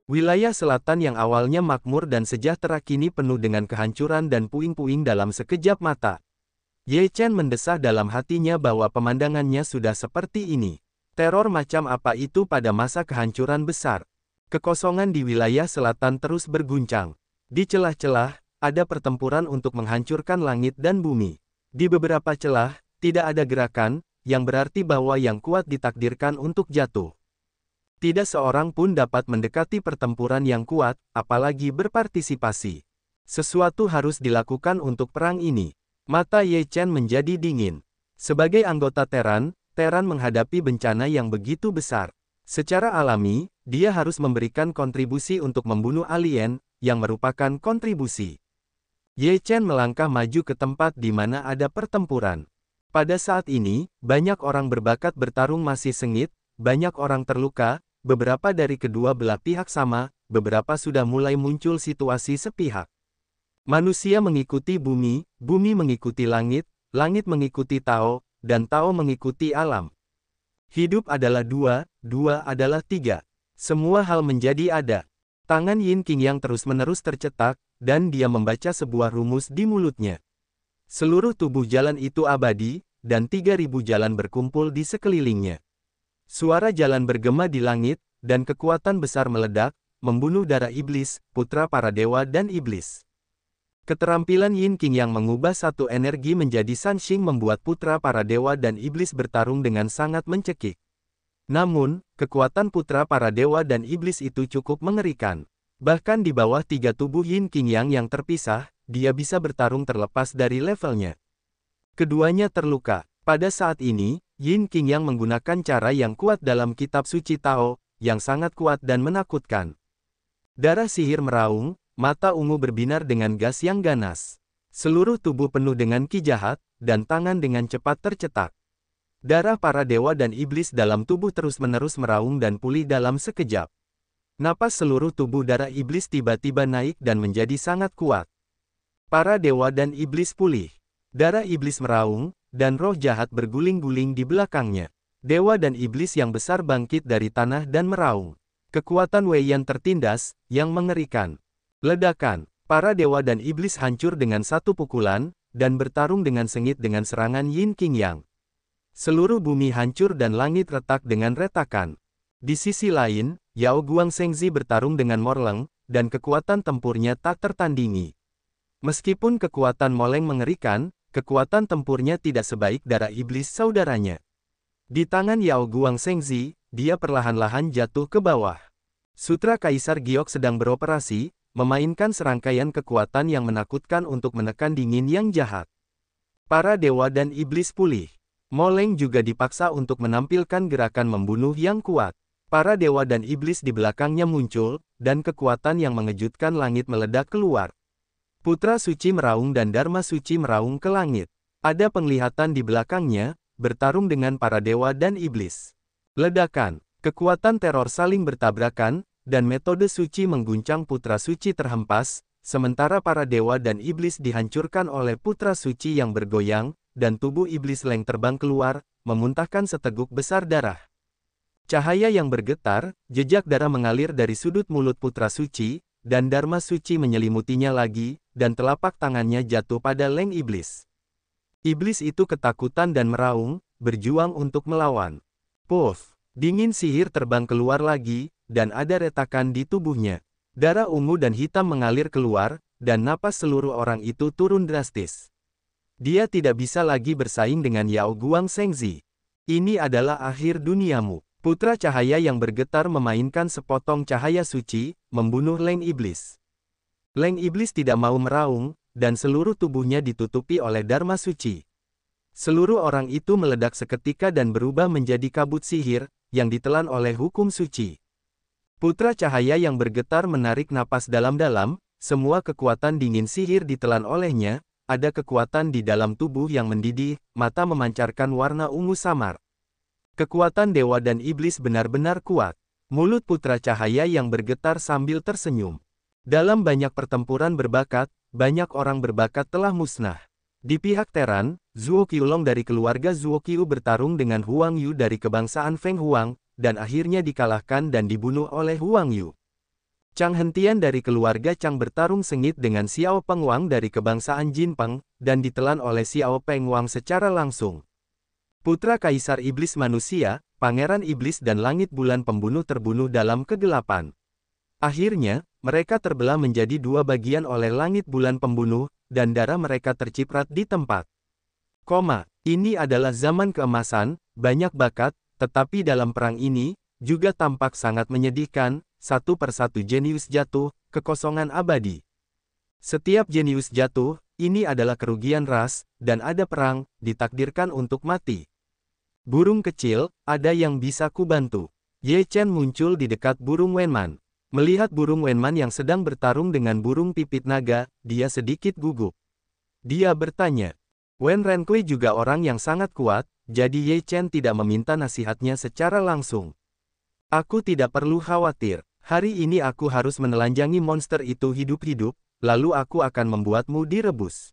Wilayah selatan yang awalnya makmur dan sejahtera kini penuh dengan kehancuran dan puing-puing dalam sekejap mata. Ye Chen mendesah dalam hatinya bahwa pemandangannya sudah seperti ini. Teror macam apa itu pada masa kehancuran besar? Kekosongan di wilayah selatan terus berguncang. Di celah-celah, ada pertempuran untuk menghancurkan langit dan bumi. Di beberapa celah, tidak ada gerakan, yang berarti bahwa yang kuat ditakdirkan untuk jatuh. Tidak seorang pun dapat mendekati pertempuran yang kuat, apalagi berpartisipasi. Sesuatu harus dilakukan untuk perang ini. Mata Ye Chen menjadi dingin. Sebagai anggota Terran menghadapi bencana yang begitu besar. Secara alami, dia harus memberikan kontribusi untuk membunuh alien, yang merupakan kontribusi. Ye Chen melangkah maju ke tempat di mana ada pertempuran. Pada saat ini, banyak orang berbakat bertarung masih sengit, banyak orang terluka, beberapa dari kedua belah pihak sama, beberapa sudah mulai muncul situasi sepihak. Manusia mengikuti bumi, bumi mengikuti langit, langit mengikuti Tao, dan Tao mengikuti alam. Hidup adalah dua, dua adalah tiga. Semua hal menjadi ada. Tangan Yin Qingyang terus-menerus tercetak, dan dia membaca sebuah rumus di mulutnya. Seluruh tubuh jalan itu abadi, dan 3.000 jalan berkumpul di sekelilingnya. Suara jalan bergema di langit, dan kekuatan besar meledak, membunuh darah iblis, putra para dewa dan iblis. Keterampilan Yin Qingyang mengubah satu energi menjadi Sanxing membuat putra para dewa dan iblis bertarung dengan sangat mencekik. Namun, kekuatan putra para dewa dan iblis itu cukup mengerikan. Bahkan di bawah tiga tubuh Yin Qingyang yang terpisah, dia bisa bertarung terlepas dari levelnya. Keduanya terluka. Pada saat ini, Yin Qingyang menggunakan cara yang kuat dalam kitab suci Tao, yang sangat kuat dan menakutkan. Darah sihir meraung, mata ungu berbinar dengan gas yang ganas. Seluruh tubuh penuh dengan ki jahat, dan tangan dengan cepat tercetak. Darah para dewa dan iblis dalam tubuh terus-menerus meraung dan pulih dalam sekejap. Napas seluruh tubuh darah iblis tiba-tiba naik dan menjadi sangat kuat. Para dewa dan iblis pulih. Darah iblis meraung, dan roh jahat berguling-guling di belakangnya. Dewa dan iblis yang besar bangkit dari tanah dan meraung. Kekuatan Wei Yan tertindas, yang mengerikan. Ledakan. Para dewa dan iblis hancur dengan satu pukulan, dan bertarung dengan sengit dengan serangan Yin Qingyang. Seluruh bumi hancur dan langit retak dengan retakan. Di sisi lain, Yao Guangzhengzi bertarung dengan Morleng, dan kekuatan tempurnya tak tertandingi. Meskipun kekuatan Moleng mengerikan, kekuatan tempurnya tidak sebaik darah iblis saudaranya. Di tangan Yao Guangzhengzi, dia perlahan-lahan jatuh ke bawah. Sutra Kaisar Giok sedang beroperasi, memainkan serangkaian kekuatan yang menakutkan untuk menekan dingin yang jahat. Para dewa dan iblis pulih. Moleng juga dipaksa untuk menampilkan gerakan membunuh yang kuat. Para dewa dan iblis di belakangnya muncul, dan kekuatan yang mengejutkan langit meledak keluar. Putra suci meraung dan Dharma suci meraung ke langit. Ada penglihatan di belakangnya, bertarung dengan para dewa dan iblis. Ledakan, kekuatan teror saling bertabrakan, dan metode suci mengguncang putra suci terhempas, sementara para dewa dan iblis dihancurkan oleh putra suci yang bergoyang, dan tubuh iblis Leng terbang keluar, memuntahkan seteguk besar darah. Cahaya yang bergetar, jejak darah mengalir dari sudut mulut putra suci, dan Dharma suci menyelimutinya lagi, dan telapak tangannya jatuh pada Leng iblis. Iblis itu ketakutan dan meraung, berjuang untuk melawan. Puff! Dingin sihir terbang keluar lagi, dan ada retakan di tubuhnya. Darah ungu dan hitam mengalir keluar, dan napas seluruh orang itu turun drastis. Dia tidak bisa lagi bersaing dengan Yao Guangzhengzi. Ini adalah akhir duniamu. Putra cahaya yang bergetar memainkan sepotong cahaya suci, membunuh Leng iblis. Leng iblis tidak mau meraung, dan seluruh tubuhnya ditutupi oleh Dharma suci. Seluruh orang itu meledak seketika dan berubah menjadi kabut sihir, yang ditelan oleh hukum suci. Putra cahaya yang bergetar menarik napas dalam-dalam, semua kekuatan dingin sihir ditelan olehnya, ada kekuatan di dalam tubuh yang mendidih, mata memancarkan warna ungu samar. Kekuatan dewa dan iblis benar-benar kuat. Mulut putra cahaya yang bergetar sambil tersenyum. Dalam banyak pertempuran berbakat, banyak orang berbakat telah musnah. Di pihak Terran, Zuo Qiulong dari keluarga Zuo Qiu bertarung dengan Huang Yu dari kebangsaan Feng Huang, dan akhirnya dikalahkan dan dibunuh oleh Huang Yu. Chang Hentian dari keluarga Chang bertarung sengit dengan Xiao Peng Wang dari kebangsaan Jin Peng, dan ditelan oleh Xiao Peng Wang secara langsung. Putra Kaisar Iblis Manusia, Pangeran Iblis dan Langit Bulan Pembunuh terbunuh dalam kegelapan. Akhirnya, mereka terbelah menjadi dua bagian oleh Langit Bulan Pembunuh, dan darah mereka terciprat di tempat. Ini adalah zaman keemasan, banyak bakat, tetapi dalam perang ini, juga tampak sangat menyedihkan, satu persatu jenius jatuh, kekosongan abadi. Setiap jenius jatuh, ini adalah kerugian ras, dan ada perang, ditakdirkan untuk mati. Burung kecil, ada yang bisa kubantu. Ye Chen muncul di dekat burung Wenman. Melihat burung Wenman yang sedang bertarung dengan burung pipit naga, dia sedikit gugup. Dia bertanya, Wen Renkui juga orang yang sangat kuat, jadi Ye Chen tidak meminta nasihatnya secara langsung. Aku tidak perlu khawatir. Hari ini aku harus menelanjangi monster itu hidup-hidup, lalu aku akan membuatmu direbus.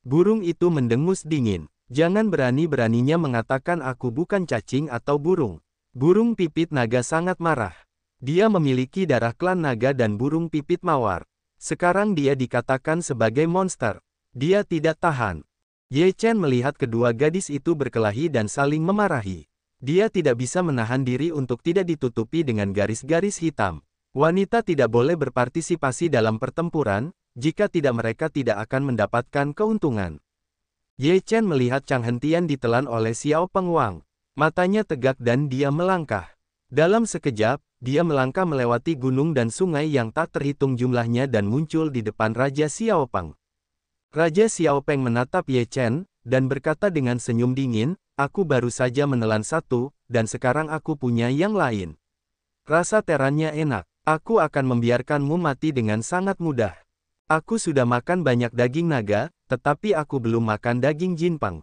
Burung itu mendengus dingin. Jangan berani-beraninya mengatakan aku bukan cacing atau burung. Burung pipit naga sangat marah. Dia memiliki darah klan naga dan burung pipit mawar. Sekarang dia dikatakan sebagai monster. Dia tidak tahan. Ye Chen melihat kedua gadis itu berkelahi dan saling memarahi. Dia tidak bisa menahan diri untuk tidak ditutupi dengan garis-garis hitam. Wanita tidak boleh berpartisipasi dalam pertempuran, jika tidak mereka tidak akan mendapatkan keuntungan. Ye Chen melihat Chang Hentian ditelan oleh Xiao Peng Wang. Matanya tegak dan dia melangkah. Dalam sekejap, dia melangkah melewati gunung dan sungai yang tak terhitung jumlahnya dan muncul di depan Raja Xiao Peng. Raja Xiao Peng menatap Ye Chen, dan berkata dengan senyum dingin, aku baru saja menelan satu, dan sekarang aku punya yang lain. Rasa terannya enak. Aku akan membiarkanmu mati dengan sangat mudah. Aku sudah makan banyak daging naga, tetapi aku belum makan daging jinpeng.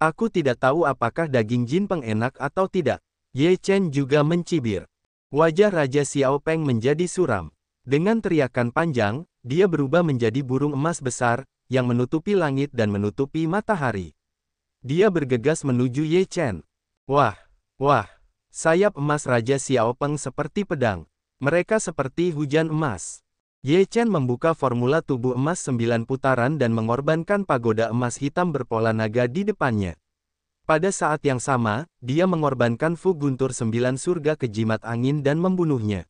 Aku tidak tahu apakah daging jinpeng enak atau tidak. Ye Chen juga mencibir. Wajah Raja Xiao Peng menjadi suram. Dengan teriakan panjang, dia berubah menjadi burung emas besar, yang menutupi langit dan menutupi matahari. Dia bergegas menuju Ye Chen. Wah, sayap emas Raja Xiao Peng seperti pedang. Mereka seperti hujan emas. Ye Chen membuka formula tubuh emas 9 putaran dan mengorbankan pagoda emas hitam berpola naga di depannya. Pada saat yang sama, dia mengorbankan Fu guntur 9 surga ke jimat angin dan membunuhnya.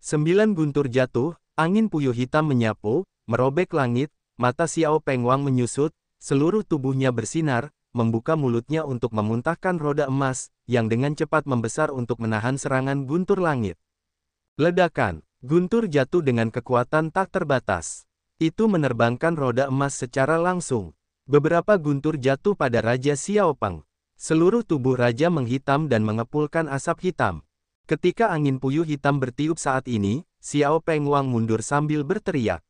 9 guntur jatuh, angin puyuh hitam menyapu, merobek langit, mata Xiao Peng Wang menyusut, seluruh tubuhnya bersinar, membuka mulutnya untuk memuntahkan roda emas, yang dengan cepat membesar untuk menahan serangan guntur langit. Ledakan, guntur jatuh dengan kekuatan tak terbatas. Itu menerbangkan roda emas secara langsung. Beberapa guntur jatuh pada Raja Xiao Peng. Seluruh tubuh Raja menghitam dan mengepulkan asap hitam. Ketika angin puyuh hitam bertiup saat ini, Xiao Peng Wang mundur sambil berteriak.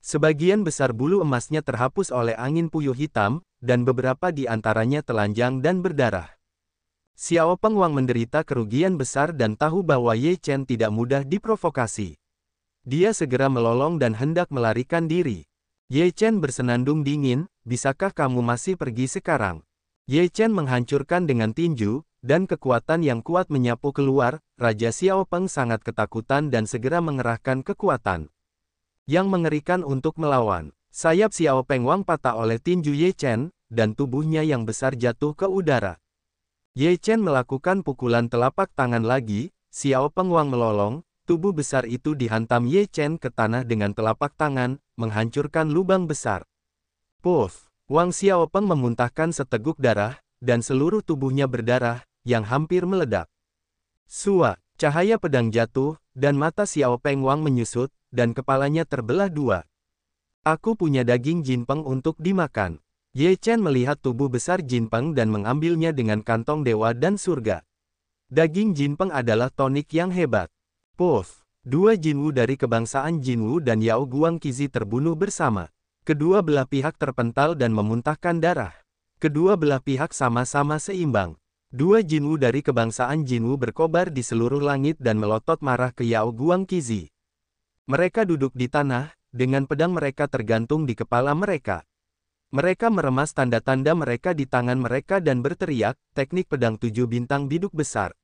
Sebagian besar bulu emasnya terhapus oleh angin puyuh hitam, dan beberapa di antaranya telanjang dan berdarah. Xiao Peng Wang menderita kerugian besar dan tahu bahwa Ye Chen tidak mudah diprovokasi. Dia segera melolong dan hendak melarikan diri. Ye Chen bersenandung dingin, bisakah kamu masih pergi sekarang? Ye Chen menghancurkan dengan tinju, dan kekuatan yang kuat menyapu keluar. Raja Xiao Peng sangat ketakutan dan segera mengerahkan kekuatan yang mengerikan untuk melawan. Sayap Xiao Peng Wang patah oleh tinju Ye Chen, dan tubuhnya yang besar jatuh ke udara. Ye Chen melakukan pukulan telapak tangan lagi, Xiao Peng Wang melolong, tubuh besar itu dihantam Ye Chen ke tanah dengan telapak tangan, menghancurkan lubang besar. Puff! Wang Xiao Peng memuntahkan seteguk darah, dan seluruh tubuhnya berdarah, yang hampir meledak. Sua! Cahaya pedang jatuh, dan mata Xiao Peng Wang menyusut, dan kepalanya terbelah dua. Aku punya daging jinpeng untuk dimakan. Ye Chen melihat tubuh besar jinpeng dan mengambilnya dengan kantong dewa dan surga. Daging jinpeng adalah tonik yang hebat. Puff! Dua Jinwu dari kebangsaan Jinwu dan Yao Guang Qizi terbunuh bersama. Kedua belah pihak terpental dan memuntahkan darah. Kedua belah pihak sama-sama seimbang. Dua Jinwu dari kebangsaan Jinwu berkobar di seluruh langit dan melotot marah ke Yao Guang Qizi. Mereka duduk di tanah, dengan pedang mereka tergantung di kepala mereka. Mereka meremas tanda-tanda mereka di tangan mereka dan berteriak, teknik pedang 7 bintang biduk besar.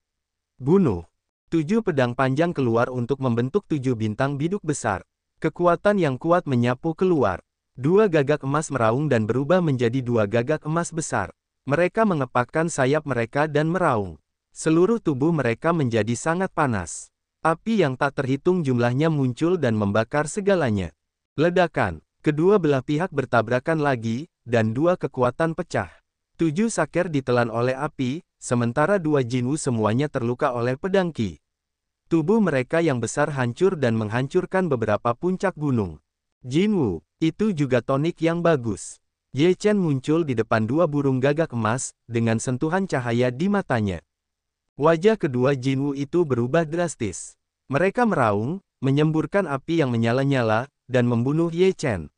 Bunuh! 7 pedang panjang keluar untuk membentuk 7 bintang biduk besar. Kekuatan yang kuat menyapu keluar. 2 gagak emas meraung dan berubah menjadi 2 gagak emas besar. Mereka mengepakkan sayap mereka dan meraung. Seluruh tubuh mereka menjadi sangat panas. Api yang tak terhitung jumlahnya muncul dan membakar segalanya. Ledakan. Kedua belah pihak bertabrakan lagi, dan 2 kekuatan pecah. 7 saker ditelan oleh api, sementara 2 Jinwu semuanya terluka oleh pedang Qi. Tubuh mereka yang besar hancur dan menghancurkan beberapa puncak gunung. Jinwu, itu juga tonik yang bagus. Ye Chen muncul di depan 2 burung gagak emas, dengan sentuhan cahaya di matanya. Wajah kedua Jinwu itu berubah drastis. Mereka meraung, menyemburkan api yang menyala-nyala, dan membunuh Ye Chen.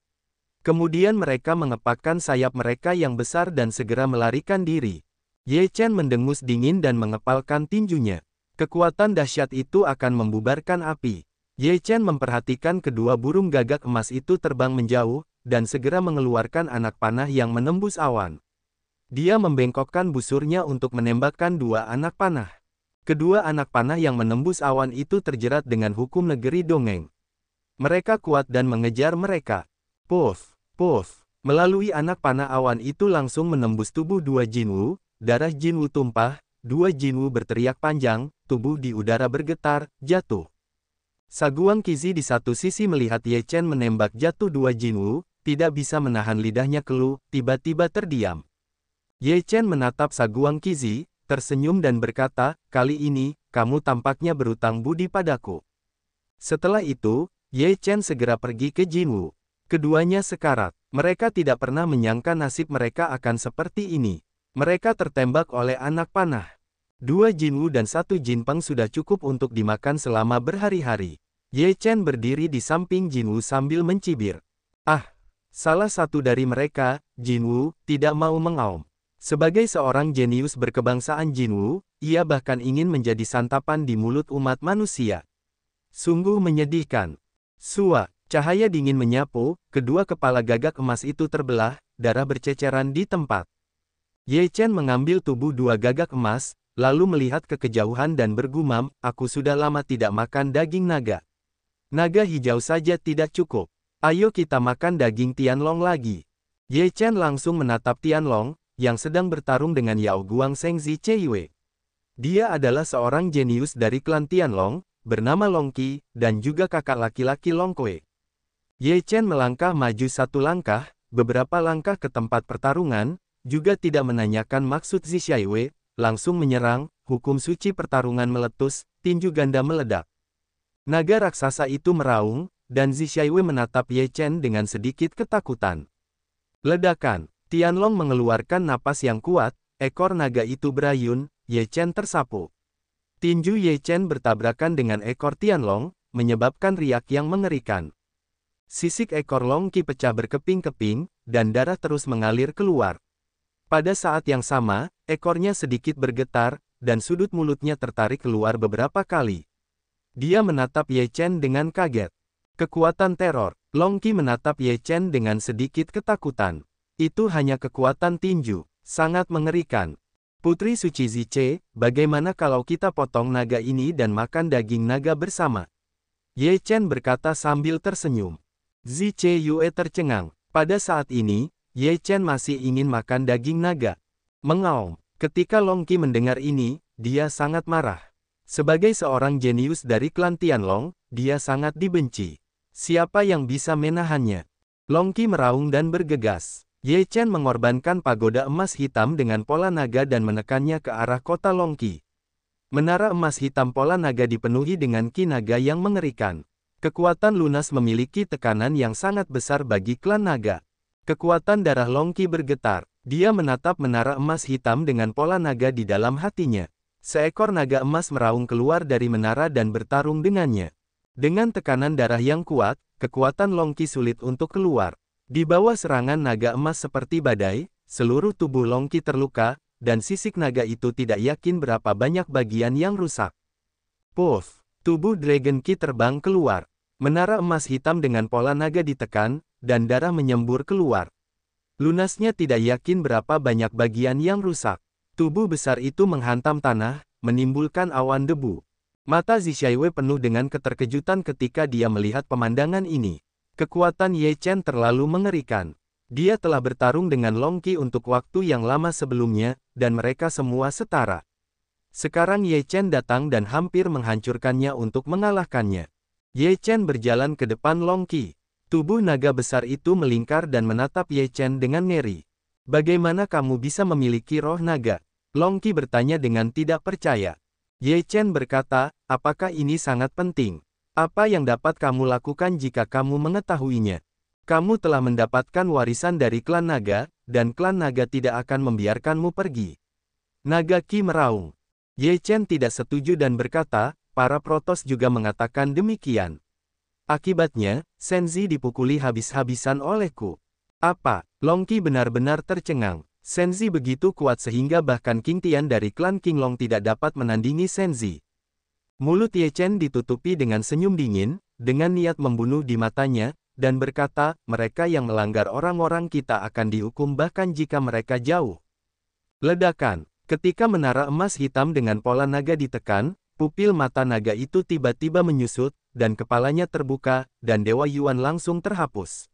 Kemudian mereka mengepakkan sayap mereka yang besar dan segera melarikan diri. Ye Chen mendengus dingin dan mengepalkan tinjunya. Kekuatan dahsyat itu akan membubarkan api. Ye Chen memperhatikan kedua burung gagak emas itu terbang menjauh, dan segera mengeluarkan anak panah yang menembus awan. Dia membengkokkan busurnya untuk menembakkan 2 anak panah. Kedua anak panah yang menembus awan itu terjerat dengan hukum negeri dongeng. Mereka kuat dan mengejar mereka. Puff, puff. Melalui anak panah awan itu langsung menembus tubuh 2 Jinwu, darah Jinwu tumpah, 2 Jinwu berteriak panjang, tubuh di udara bergetar, jatuh. Saguang Qizi di satu sisi melihat Ye Chen menembak jatuh 2 Jinwu, tidak bisa menahan lidahnya keluh, tiba-tiba terdiam. Ye Chen menatap Saguang Qizi, tersenyum dan berkata, kali ini, kamu tampaknya berutang budi padaku. Setelah itu, Ye Chen segera pergi ke Jinwu. Keduanya sekarat. Mereka tidak pernah menyangka nasib mereka akan seperti ini. Mereka tertembak oleh anak panah. 2 Jinwu dan 1 Jinpeng sudah cukup untuk dimakan selama berhari-hari. Ye Chen berdiri di samping Jinwu sambil mencibir. Ah, salah satu dari mereka, Jinwu, tidak mau mengaum. Sebagai seorang jenius berkebangsaan Jinwu, ia bahkan ingin menjadi santapan di mulut umat manusia. Sungguh menyedihkan. Sua. Cahaya dingin menyapu, kedua kepala gagak emas itu terbelah, darah berceceran di tempat. Ye Chen mengambil tubuh 2 gagak emas, lalu melihat ke kejauhan dan bergumam, aku sudah lama tidak makan daging naga. Naga hijau saja tidak cukup. Ayo kita makan daging Tianlong lagi. Ye Chen langsung menatap Tianlong, yang sedang bertarung dengan Yao Guang Shengzi Cheiyue. Dia adalah seorang jenius dari klan Tianlong, bernama Long Qi, dan juga kakak laki-laki Long Kue. Ye Chen melangkah maju 1 langkah, beberapa langkah ke tempat pertarungan, juga tidak menanyakan maksud Zishaiwei, langsung menyerang, hukum suci pertarungan meletus, tinju ganda meledak. Naga raksasa itu meraung, dan Zishaiwei menatap Ye Chen dengan sedikit ketakutan. Ledakan. Tianlong mengeluarkan napas yang kuat, ekor naga itu berayun, Ye Chen tersapu. Tinju Ye Chen bertabrakan dengan ekor Tianlong, menyebabkan riak yang mengerikan. Sisik ekor Long Qi pecah berkeping-keping, dan darah terus mengalir keluar. Pada saat yang sama, ekornya sedikit bergetar, dan sudut mulutnya tertarik keluar beberapa kali. Dia menatap Ye Chen dengan kaget. Kekuatan teror. Long Qi menatap Ye Chen dengan sedikit ketakutan. Itu hanya kekuatan tinju, sangat mengerikan. Putri Suci Ziche, bagaimana kalau kita potong naga ini dan makan daging naga bersama? Ye Chen berkata sambil tersenyum. Ziche Yue tercengang. Pada saat ini, Ye Chen masih ingin makan daging naga. Mengaum. Ketika Long Qi mendengar ini, dia sangat marah. Sebagai seorang jenius dari klan Tianlong, dia sangat dibenci. Siapa yang bisa menahannya? Long Qi meraung dan bergegas. Ye Chen mengorbankan pagoda emas hitam dengan pola naga dan menekannya ke arah kota Long Qi. Menara emas hitam pola naga dipenuhi dengan ki naga yang mengerikan. Kekuatan lunas memiliki tekanan yang sangat besar bagi klan naga. Kekuatan darah Long Qi bergetar. Dia menatap menara emas hitam dengan pola naga di dalam hatinya. Seekor naga emas meraung keluar dari menara dan bertarung dengannya. Dengan tekanan darah yang kuat, kekuatan Long Qi sulit untuk keluar. Di bawah serangan naga emas seperti badai, seluruh tubuh Long Qi terluka, dan sisik naga itu tidak yakin berapa banyak bagian yang rusak. Puff! Tubuh Dragon Qi terbang keluar. Menara emas hitam dengan pola naga ditekan, dan darah menyembur keluar. Lunasnya tidak yakin berapa banyak bagian yang rusak. Tubuh besar itu menghantam tanah, menimbulkan awan debu. Mata Zishaiwei penuh dengan keterkejutan ketika dia melihat pemandangan ini. Kekuatan Ye Chen terlalu mengerikan. Dia telah bertarung dengan Long Qi untuk waktu yang lama sebelumnya, dan mereka semua setara. Sekarang Ye Chen datang dan hampir menghancurkannya untuk mengalahkannya. Ye Chen berjalan ke depan Long Qi. Tubuh naga besar itu melingkar dan menatap Ye Chen dengan ngeri. Bagaimana kamu bisa memiliki roh naga? Long Qi bertanya dengan tidak percaya. Ye Chen berkata, apakah ini sangat penting? Apa yang dapat kamu lakukan jika kamu mengetahuinya? Kamu telah mendapatkan warisan dari klan naga, dan klan naga tidak akan membiarkanmu pergi. Naga Qi meraung. Ye Chen tidak setuju dan berkata, para protos juga mengatakan demikian. Akibatnya, Senzi dipukuli habis-habisan olehku. Apa? Long Qi benar-benar tercengang. Senzi begitu kuat sehingga bahkan King Tian dari klan Qinglong tidak dapat menandingi Senzi. Mulut Ye Chen ditutupi dengan senyum dingin, dengan niat membunuh di matanya, dan berkata, mereka yang melanggar orang-orang kita akan dihukum bahkan jika mereka jauh. Ledakan. Ketika menara emas hitam dengan pola naga ditekan, pupil mata naga itu tiba-tiba menyusut, dan kepalanya terbuka, dan Dewa Yuan langsung terhapus.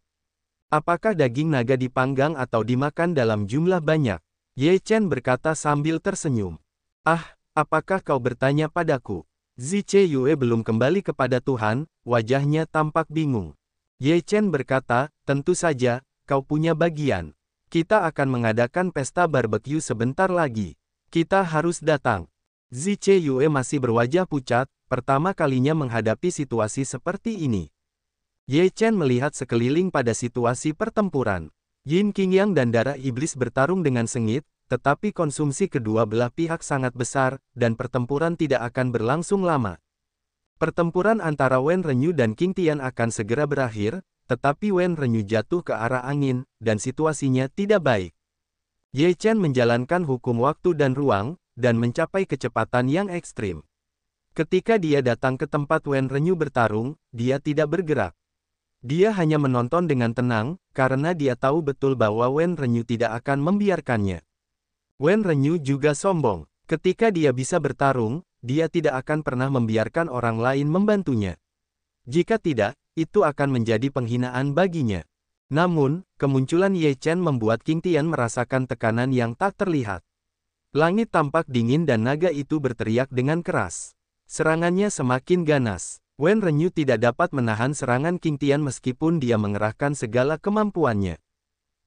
Apakah daging naga dipanggang atau dimakan dalam jumlah banyak? Ye Chen berkata sambil tersenyum. Ah, apakah kau bertanya padaku? Ziche Yue belum kembali kepada Tuhan, wajahnya tampak bingung. Ye Chen berkata, tentu saja, kau punya bagian. Kita akan mengadakan pesta barbeque sebentar lagi. Kita harus datang. Ziche Yue masih berwajah pucat, pertama kalinya menghadapi situasi seperti ini. Ye Chen melihat sekeliling pada situasi pertempuran. Yin Qingyang dan darah iblis bertarung dengan sengit, tetapi konsumsi kedua belah pihak sangat besar, dan pertempuran tidak akan berlangsung lama. Pertempuran antara Wen Renyu dan King Tian akan segera berakhir, tetapi Wen Renyu jatuh ke arah angin, dan situasinya tidak baik. Ye Chen menjalankan hukum waktu dan ruang, dan mencapai kecepatan yang ekstrim. Ketika dia datang ke tempat Wen Renyu bertarung, dia tidak bergerak. Dia hanya menonton dengan tenang, karena dia tahu betul bahwa Wen Renyu tidak akan membiarkannya. Wen Renyu juga sombong. Ketika dia bisa bertarung, dia tidak akan pernah membiarkan orang lain membantunya. Jika tidak, itu akan menjadi penghinaan baginya. Namun, kemunculan Ye Chen membuat King Tian merasakan tekanan yang tak terlihat. Langit tampak dingin dan naga itu berteriak dengan keras. Serangannya semakin ganas. Wen Renyu tidak dapat menahan serangan King Tian meskipun dia mengerahkan segala kemampuannya.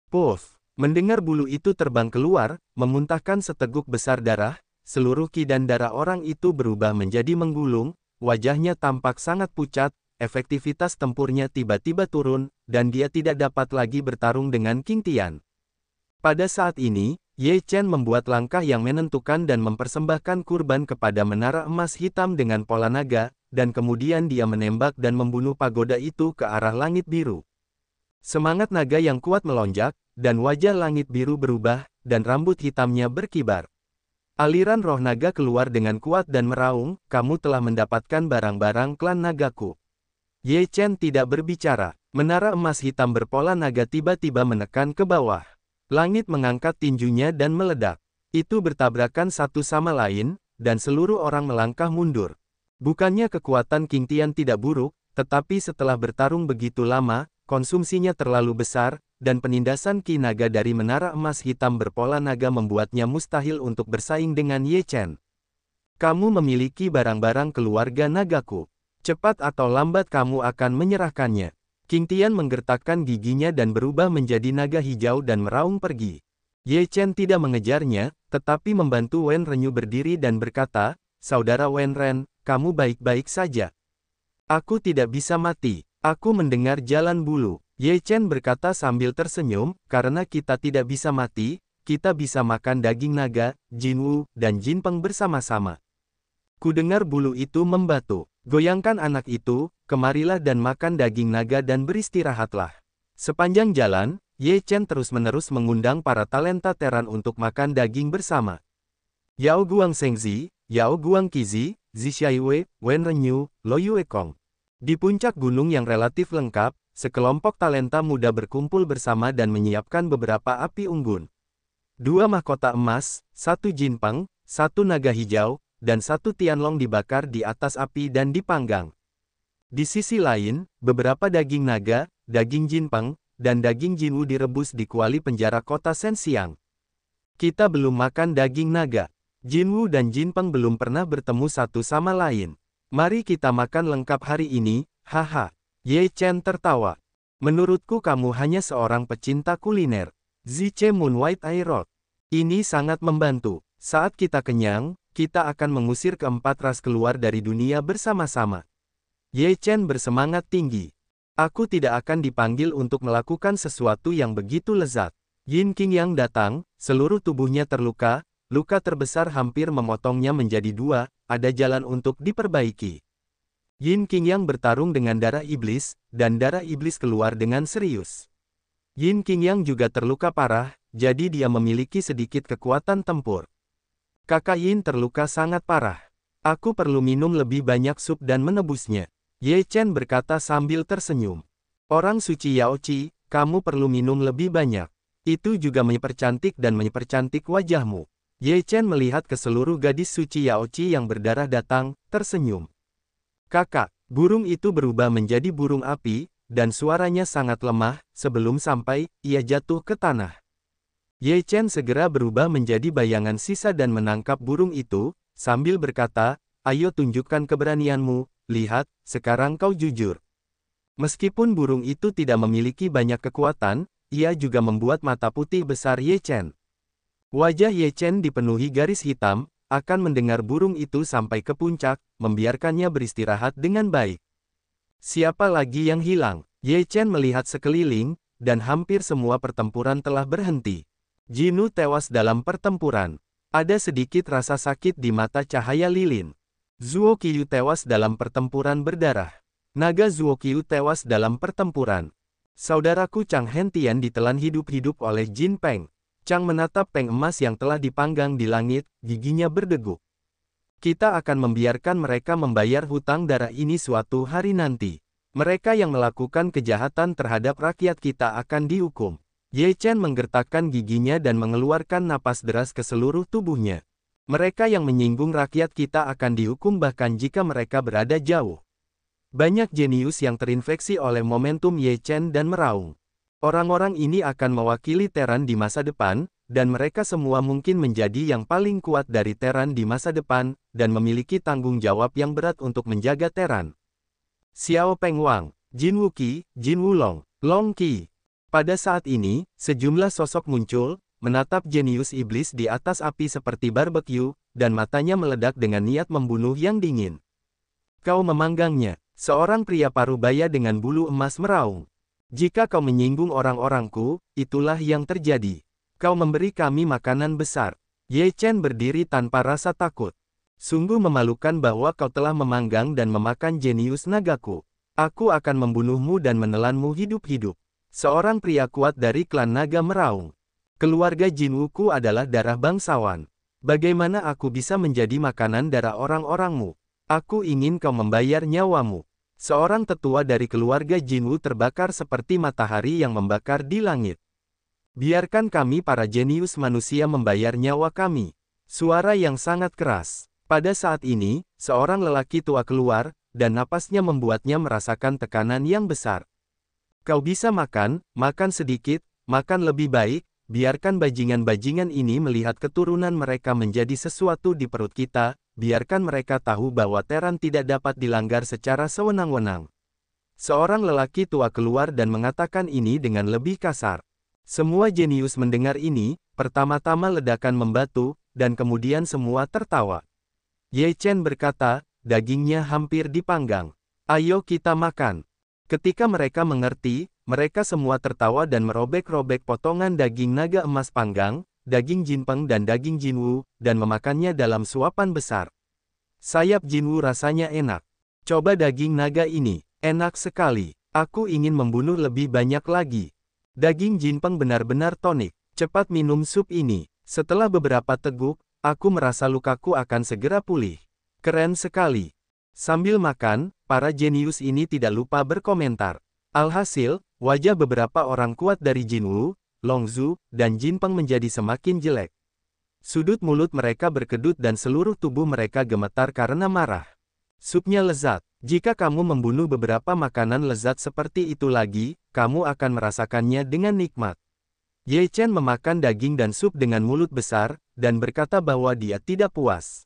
Puff! Mendengar bulu itu terbang keluar, memuntahkan seteguk besar darah, seluruh ki dan darah orang itu berubah menjadi menggulung, wajahnya tampak sangat pucat, efektivitas tempurnya tiba-tiba turun, dan dia tidak dapat lagi bertarung dengan King Tian. Pada saat ini, Ye Chen membuat langkah yang menentukan dan mempersembahkan kurban kepada menara emas hitam dengan pola naga, dan kemudian dia menembak dan membunuh pagoda itu ke arah langit biru. Semangat naga yang kuat melonjak, dan wajah langit biru berubah, dan rambut hitamnya berkibar. Aliran roh naga keluar dengan kuat dan meraung, kamu telah mendapatkan barang-barang klan nagaku. Ye Chen tidak berbicara. Menara emas hitam berpola naga tiba-tiba menekan ke bawah. Langit mengangkat tinjunya dan meledak. Itu bertabrakan satu sama lain, dan seluruh orang melangkah mundur. Bukannya kekuatan King Tian tidak buruk, tetapi setelah bertarung begitu lama, konsumsinya terlalu besar, dan penindasan Ki naga dari menara emas hitam berpola naga membuatnya mustahil untuk bersaing dengan Ye Chen. Kamu memiliki barang-barang keluarga nagaku. Cepat atau lambat kamu akan menyerahkannya. King Tian menggertakkan giginya dan berubah menjadi naga hijau dan meraung pergi. Ye Chen tidak mengejarnya, tetapi membantu Wen Renyu berdiri dan berkata, Saudara Wen Ren, kamu baik-baik saja. Aku tidak bisa mati. Aku mendengar jalan bulu. Ye Chen berkata sambil tersenyum, karena kita tidak bisa mati, kita bisa makan daging naga, Jin Wu, dan Jin Peng bersama-sama. Kudengar bulu itu membatu. Goyangkan anak itu, kemarilah dan makan daging naga dan beristirahatlah. Sepanjang jalan, Ye Chen terus-menerus mengundang para talenta Teran untuk makan daging bersama. Yao Guang Shengzi, Yao Guang Qizi, Zishaiwei, Wen Renyu, Lo Yue Kong. Di puncak gunung yang relatif lengkap, sekelompok talenta muda berkumpul bersama dan menyiapkan beberapa api unggun. 2 mahkota emas, 1 Jin Peng, 1 naga hijau, dan satu Tianlong dibakar di atas api dan dipanggang. Di sisi lain, beberapa daging naga, daging jinpeng, dan daging jinwu direbus di kuali penjara kota Senxiang. Kita belum makan daging naga. Jinwu dan jinpeng belum pernah bertemu satu sama lain. Mari kita makan lengkap hari ini, haha. Ye Chen tertawa. Menurutku kamu hanya seorang pecinta kuliner. Ziche Moon White Eye Rot. Ini sangat membantu. Saat kita kenyang, kita akan mengusir keempat ras keluar dari dunia bersama-sama. Ye Chen bersemangat tinggi. Aku tidak akan dipanggil untuk melakukan sesuatu yang begitu lezat. Yin Qingyang datang, seluruh tubuhnya terluka, luka terbesar hampir memotongnya menjadi dua, ada jalan untuk diperbaiki. Yin Qingyang bertarung dengan darah iblis, dan darah iblis keluar dengan serius. Yin Qingyang juga terluka parah, jadi dia memiliki sedikit kekuatan tempur. Kakak Yin terluka sangat parah. Aku perlu minum lebih banyak sup dan menebusnya. Ye Chen berkata sambil tersenyum. Orang suci Yao Qi, kamu perlu minum lebih banyak. Itu juga mempercantik dan mempercantik wajahmu. Ye Chen melihat ke seluruh gadis suci Yao Qi yang berdarah datang, tersenyum. Kakak, burung itu berubah menjadi burung api, dan suaranya sangat lemah, sebelum sampai, ia jatuh ke tanah. Ye Chen segera berubah menjadi bayangan sisa dan menangkap burung itu, sambil berkata, ayo tunjukkan keberanianmu, lihat, sekarang kau jujur. Meskipun burung itu tidak memiliki banyak kekuatan, ia juga membuat mata putih besar Ye Chen. Wajah Ye Chen dipenuhi garis hitam, akan mendengar burung itu sampai ke puncak, membiarkannya beristirahat dengan baik. Siapa lagi yang hilang? Ye Chen melihat sekeliling, dan hampir semua pertempuran telah berhenti. Jinwu tewas dalam pertempuran. Ada sedikit rasa sakit di mata cahaya lilin. Zuo Qiyu tewas dalam pertempuran berdarah. Naga Zuo Qiyu tewas dalam pertempuran. Saudaraku Chang Hentian ditelan hidup-hidup oleh Jin Peng. Chang menatap peng emas yang telah dipanggang di langit, giginya berdeguk. Kita akan membiarkan mereka membayar hutang darah ini suatu hari nanti. Mereka yang melakukan kejahatan terhadap rakyat kita akan dihukum. Ye Chen menggertakkan giginya dan mengeluarkan napas deras ke seluruh tubuhnya. Mereka yang menyinggung rakyat kita akan dihukum bahkan jika mereka berada jauh. Banyak jenius yang terinfeksi oleh momentum Ye Chen dan meraung. Orang-orang ini akan mewakili Teran di masa depan, dan mereka semua mungkin menjadi yang paling kuat dari Teran di masa depan, dan memiliki tanggung jawab yang berat untuk menjaga Teran. Xiao Peng Wang, Jin Wuqi, Jin Wulong, Long Qi. Pada saat ini, sejumlah sosok muncul, menatap jenius iblis di atas api seperti barbeque, dan matanya meledak dengan niat membunuh yang dingin. Kau memanggangnya. Seorang pria parubaya dengan bulu emas meraung. Jika kau menyinggung orang-orangku, itulah yang terjadi. Kau memberi kami makanan besar. Ye Chen berdiri tanpa rasa takut. Sungguh memalukan bahwa kau telah memanggang dan memakan jenius nagaku. Aku akan membunuhmu dan menelanmu hidup-hidup. Seorang pria kuat dari klan naga meraung. Keluarga Jinwuku adalah darah bangsawan. Bagaimana aku bisa menjadi makanan darah orang-orangmu? Aku ingin kau membayar nyawamu. Seorang tetua dari keluarga Jinwu terbakar seperti matahari yang membakar di langit. Biarkan kami para jenius manusia membayar nyawa kami. Suara yang sangat keras. Pada saat ini, seorang lelaki tua keluar, dan napasnya membuatnya merasakan tekanan yang besar. Kau bisa makan sedikit, makan lebih baik, biarkan bajingan-bajingan ini melihat keturunan mereka menjadi sesuatu di perut kita. Biarkan mereka tahu bahwa Teran tidak dapat dilanggar secara sewenang-wenang. Seorang lelaki tua keluar dan mengatakan ini dengan lebih kasar. Semua jenius mendengar ini, pertama-tama ledakan membatu, dan kemudian semua tertawa. Ye Chen berkata, dagingnya hampir dipanggang. Ayo kita makan. Ketika mereka mengerti, mereka semua tertawa dan merobek-robek potongan daging naga emas panggang, daging jinpeng dan daging jinwu, dan memakannya dalam suapan besar. Sayap jinwu rasanya enak. Coba daging naga ini, enak sekali. Aku ingin membunuh lebih banyak lagi. Daging jinpeng benar-benar tonik. Cepat minum sup ini. Setelah beberapa teguk, aku merasa lukaku akan segera pulih. Keren sekali. Sambil makan, para jenius ini tidak lupa berkomentar. Alhasil, wajah beberapa orang kuat dari Jinwu, Longzhu, dan Jinpeng menjadi semakin jelek. Sudut mulut mereka berkedut dan seluruh tubuh mereka gemetar karena marah. Supnya lezat. Jika kamu membunuh beberapa makanan lezat seperti itu lagi, kamu akan merasakannya dengan nikmat. Ye Chen memakan daging dan sup dengan mulut besar, dan berkata bahwa dia tidak puas.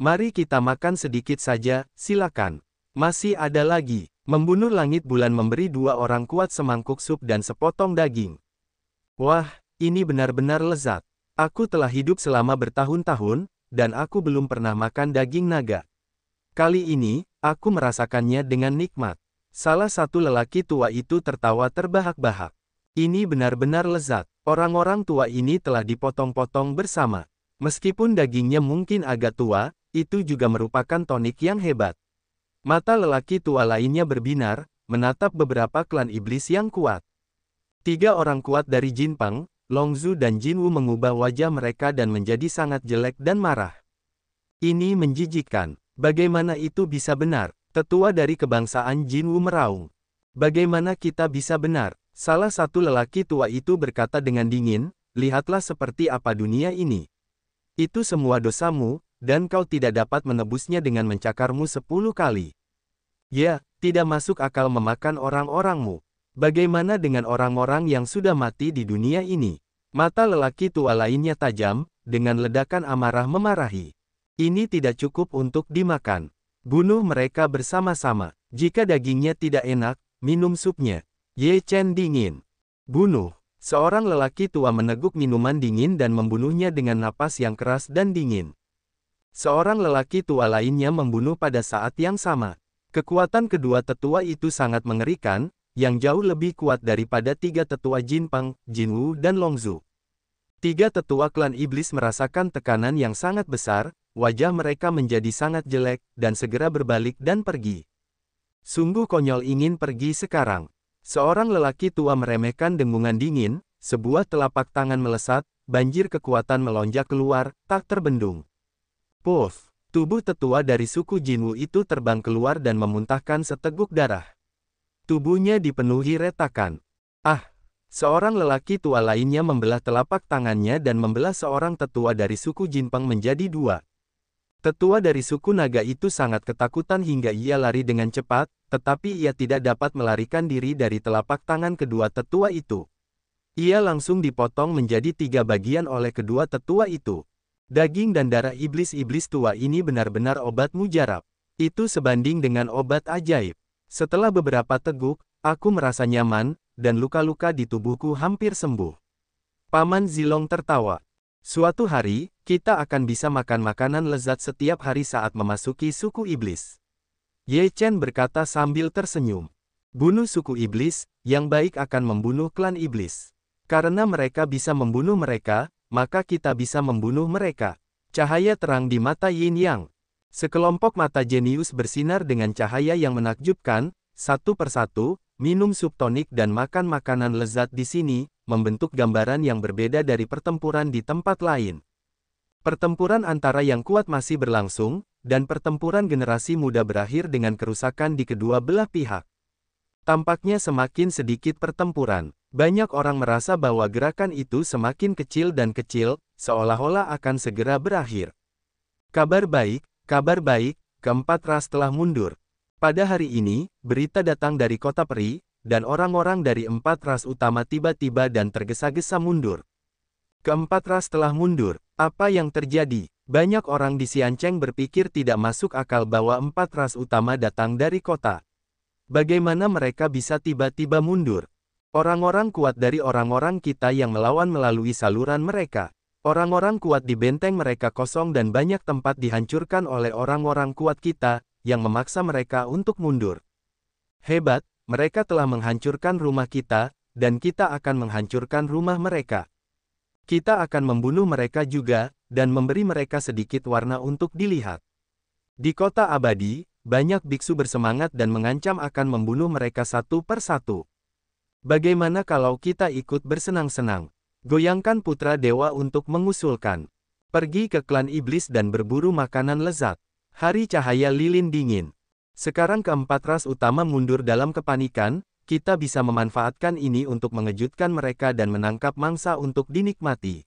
Mari kita makan sedikit saja, silakan. Masih ada lagi. Membunuh langit bulan memberi 2 orang kuat semangkuk sup dan sepotong daging. Wah, ini benar-benar lezat. Aku telah hidup selama bertahun-tahun, dan aku belum pernah makan daging naga. Kali ini, aku merasakannya dengan nikmat. Salah satu lelaki tua itu tertawa terbahak-bahak. Ini benar-benar lezat. Orang-orang tua ini telah dipotong-potong bersama. Meskipun dagingnya mungkin agak tua, itu juga merupakan tonik yang hebat. Mata lelaki tua lainnya berbinar, menatap beberapa klan iblis yang kuat. 3 orang kuat dari Jin Peng, Long Zhu dan Jin Wu mengubah wajah mereka dan menjadi sangat jelek dan marah. Ini menjijikkan. Bagaimana itu bisa benar? Tetua dari kebangsaan Jin Wu meraung. Bagaimana kita bisa benar? Salah satu lelaki tua itu berkata dengan dingin, lihatlah seperti apa dunia ini. Itu semua dosamu, dan kau tidak dapat menebusnya dengan mencakarmu 10 kali. Ya, tidak masuk akal memakan orang-orangmu. Bagaimana dengan orang-orang yang sudah mati di dunia ini? Mata lelaki tua lainnya tajam, dengan ledakan amarah memarahi. Ini tidak cukup untuk dimakan. Bunuh mereka bersama-sama. Jika dagingnya tidak enak, minum supnya. Ye Chen dingin. Bunuh. Seorang lelaki tua meneguk minuman dingin dan membunuhnya dengan napas yang keras dan dingin. Seorang lelaki tua lainnya membunuh pada saat yang sama. Kekuatan kedua tetua itu sangat mengerikan, yang jauh lebih kuat daripada 3 tetua Jin Peng, Jin Wu dan Long Zhu. 3 tetua klan iblis merasakan tekanan yang sangat besar, wajah mereka menjadi sangat jelek, dan segera berbalik dan pergi. Sungguh konyol ingin pergi sekarang. Seorang lelaki tua meremehkan dengungan dingin, sebuah telapak tangan melesat, banjir kekuatan melonjak keluar, tak terbendung. Puff! Tubuh tetua dari suku Jin Wu itu terbang keluar dan memuntahkan seteguk darah. Tubuhnya dipenuhi retakan. Ah! Seorang lelaki tua lainnya membelah telapak tangannya dan membelah seorang tetua dari suku Jin Peng menjadi 2. Tetua dari suku naga itu sangat ketakutan hingga ia lari dengan cepat, tetapi ia tidak dapat melarikan diri dari telapak tangan kedua tetua itu. Ia langsung dipotong menjadi 3 bagian oleh kedua tetua itu. Daging dan darah iblis-iblis tua ini benar-benar obat mujarab. Itu sebanding dengan obat ajaib. Setelah beberapa teguk, aku merasa nyaman, dan luka-luka di tubuhku hampir sembuh. Paman Zilong tertawa. Suatu hari, kita akan bisa makan makanan lezat setiap hari saat memasuki suku iblis. Ye Chen berkata sambil tersenyum. Bunuh suku iblis, yang baik akan membunuh klan iblis. Karena mereka bisa membunuh mereka, maka kita bisa membunuh mereka. Cahaya terang di mata Yin Yang. Sekelompok mata jenius bersinar dengan cahaya yang menakjubkan, satu persatu, minum sup tonik dan makan makanan lezat di sini, membentuk gambaran yang berbeda dari pertempuran di tempat lain. Pertempuran antara yang kuat masih berlangsung, dan pertempuran generasi muda berakhir dengan kerusakan di kedua belah pihak. Tampaknya semakin sedikit pertempuran. Banyak orang merasa bahwa gerakan itu semakin kecil dan kecil, seolah-olah akan segera berakhir. Kabar baik, keempat ras telah mundur. Pada hari ini, berita datang dari kota peri, dan orang-orang dari 4 ras utama tiba-tiba dan tergesa-gesa mundur. Keempat ras telah mundur. Apa yang terjadi? Banyak orang di Xiancheng berpikir tidak masuk akal bahwa 4 ras utama datang dari kota. Bagaimana mereka bisa tiba-tiba mundur? Orang-orang kuat dari orang-orang kita yang melawan melalui saluran mereka. Orang-orang kuat di benteng mereka kosong dan banyak tempat dihancurkan oleh orang-orang kuat kita, yang memaksa mereka untuk mundur. Hebat, mereka telah menghancurkan rumah kita, dan kita akan menghancurkan rumah mereka. Kita akan membunuh mereka juga, dan memberi mereka sedikit warna untuk dilihat. Di kota abadi, banyak biksu bersemangat dan mengancam akan membunuh mereka satu persatu. Bagaimana kalau kita ikut bersenang-senang? Goyangkan putra dewa untuk mengusulkan. Pergi ke klan iblis dan berburu makanan lezat. Hari cahaya lilin dingin. Sekarang keempat ras utama mundur dalam kepanikan, kita bisa memanfaatkan ini untuk mengejutkan mereka dan menangkap mangsa untuk dinikmati.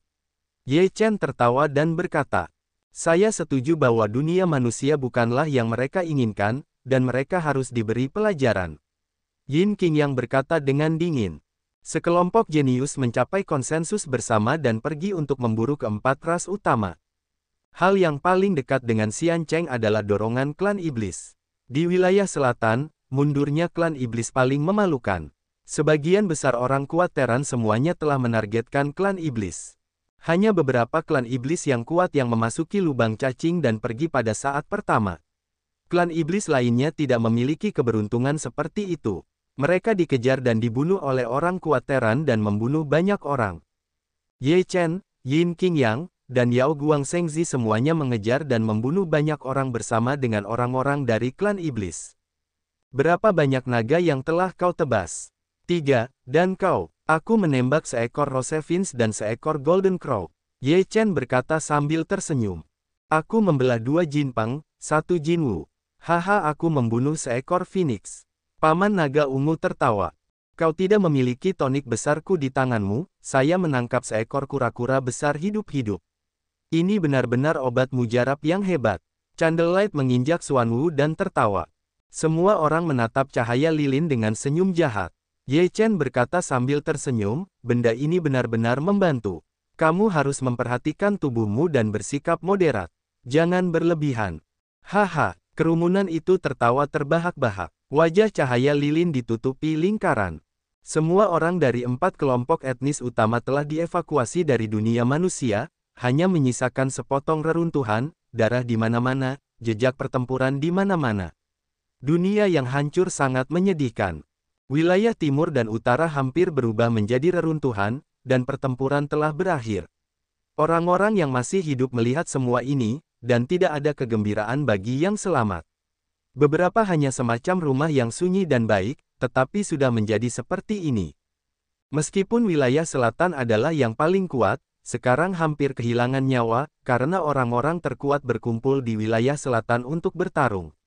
Ye Chen tertawa dan berkata, "Saya setuju bahwa dunia manusia bukanlah yang mereka inginkan, dan mereka harus diberi pelajaran." Yin Qingyang berkata dengan dingin. Sekelompok jenius mencapai konsensus bersama dan pergi untuk memburu keempat ras utama. Hal yang paling dekat dengan Xian Cheng adalah dorongan klan iblis. Di wilayah selatan, mundurnya klan iblis paling memalukan. Sebagian besar orang kuat Teran semuanya telah menargetkan klan iblis. Hanya beberapa klan iblis yang kuat yang memasuki lubang cacing dan pergi pada saat pertama. Klan iblis lainnya tidak memiliki keberuntungan seperti itu. Mereka dikejar dan dibunuh oleh orang kuat Teran dan membunuh banyak orang. Ye Chen, Yin Qingyang, dan Yao Guang Shengzi semuanya mengejar dan membunuh banyak orang bersama dengan orang-orang dari klan iblis. Berapa banyak naga yang telah kau tebas? 3, dan kau, aku menembak seekor Rosevins dan seekor Golden Crow. Ye Chen berkata sambil tersenyum. Aku membelah 2 Jinpeng, 1 Jinwu. Haha, aku membunuh seekor Phoenix. Paman Naga Ungu tertawa. Kau tidak memiliki tonik besarku di tanganmu, saya menangkap seekor kura-kura besar hidup-hidup. Ini benar-benar obat mujarab yang hebat. Candlelight menginjak Xuanwu dan tertawa. Semua orang menatap cahaya lilin dengan senyum jahat. Ye Chen berkata sambil tersenyum, benda ini benar-benar membantu. Kamu harus memperhatikan tubuhmu dan bersikap moderat. Jangan berlebihan. Haha, kerumunan itu tertawa terbahak-bahak. Wajah cahaya lilin ditutupi lingkaran. Semua orang dari 4 kelompok etnis utama telah dievakuasi dari dunia manusia, hanya menyisakan sepotong reruntuhan, darah di mana-mana, jejak pertempuran di mana-mana. Dunia yang hancur sangat menyedihkan. Wilayah timur dan utara hampir berubah menjadi reruntuhan, dan pertempuran telah berakhir. Orang-orang yang masih hidup melihat semua ini, dan tidak ada kegembiraan bagi yang selamat. Beberapa hanya semacam rumah yang sunyi dan baik, tetapi sudah menjadi seperti ini. Meskipun wilayah selatan adalah yang paling kuat, sekarang hampir kehilangan nyawa, karena orang-orang terkuat berkumpul di wilayah selatan untuk bertarung.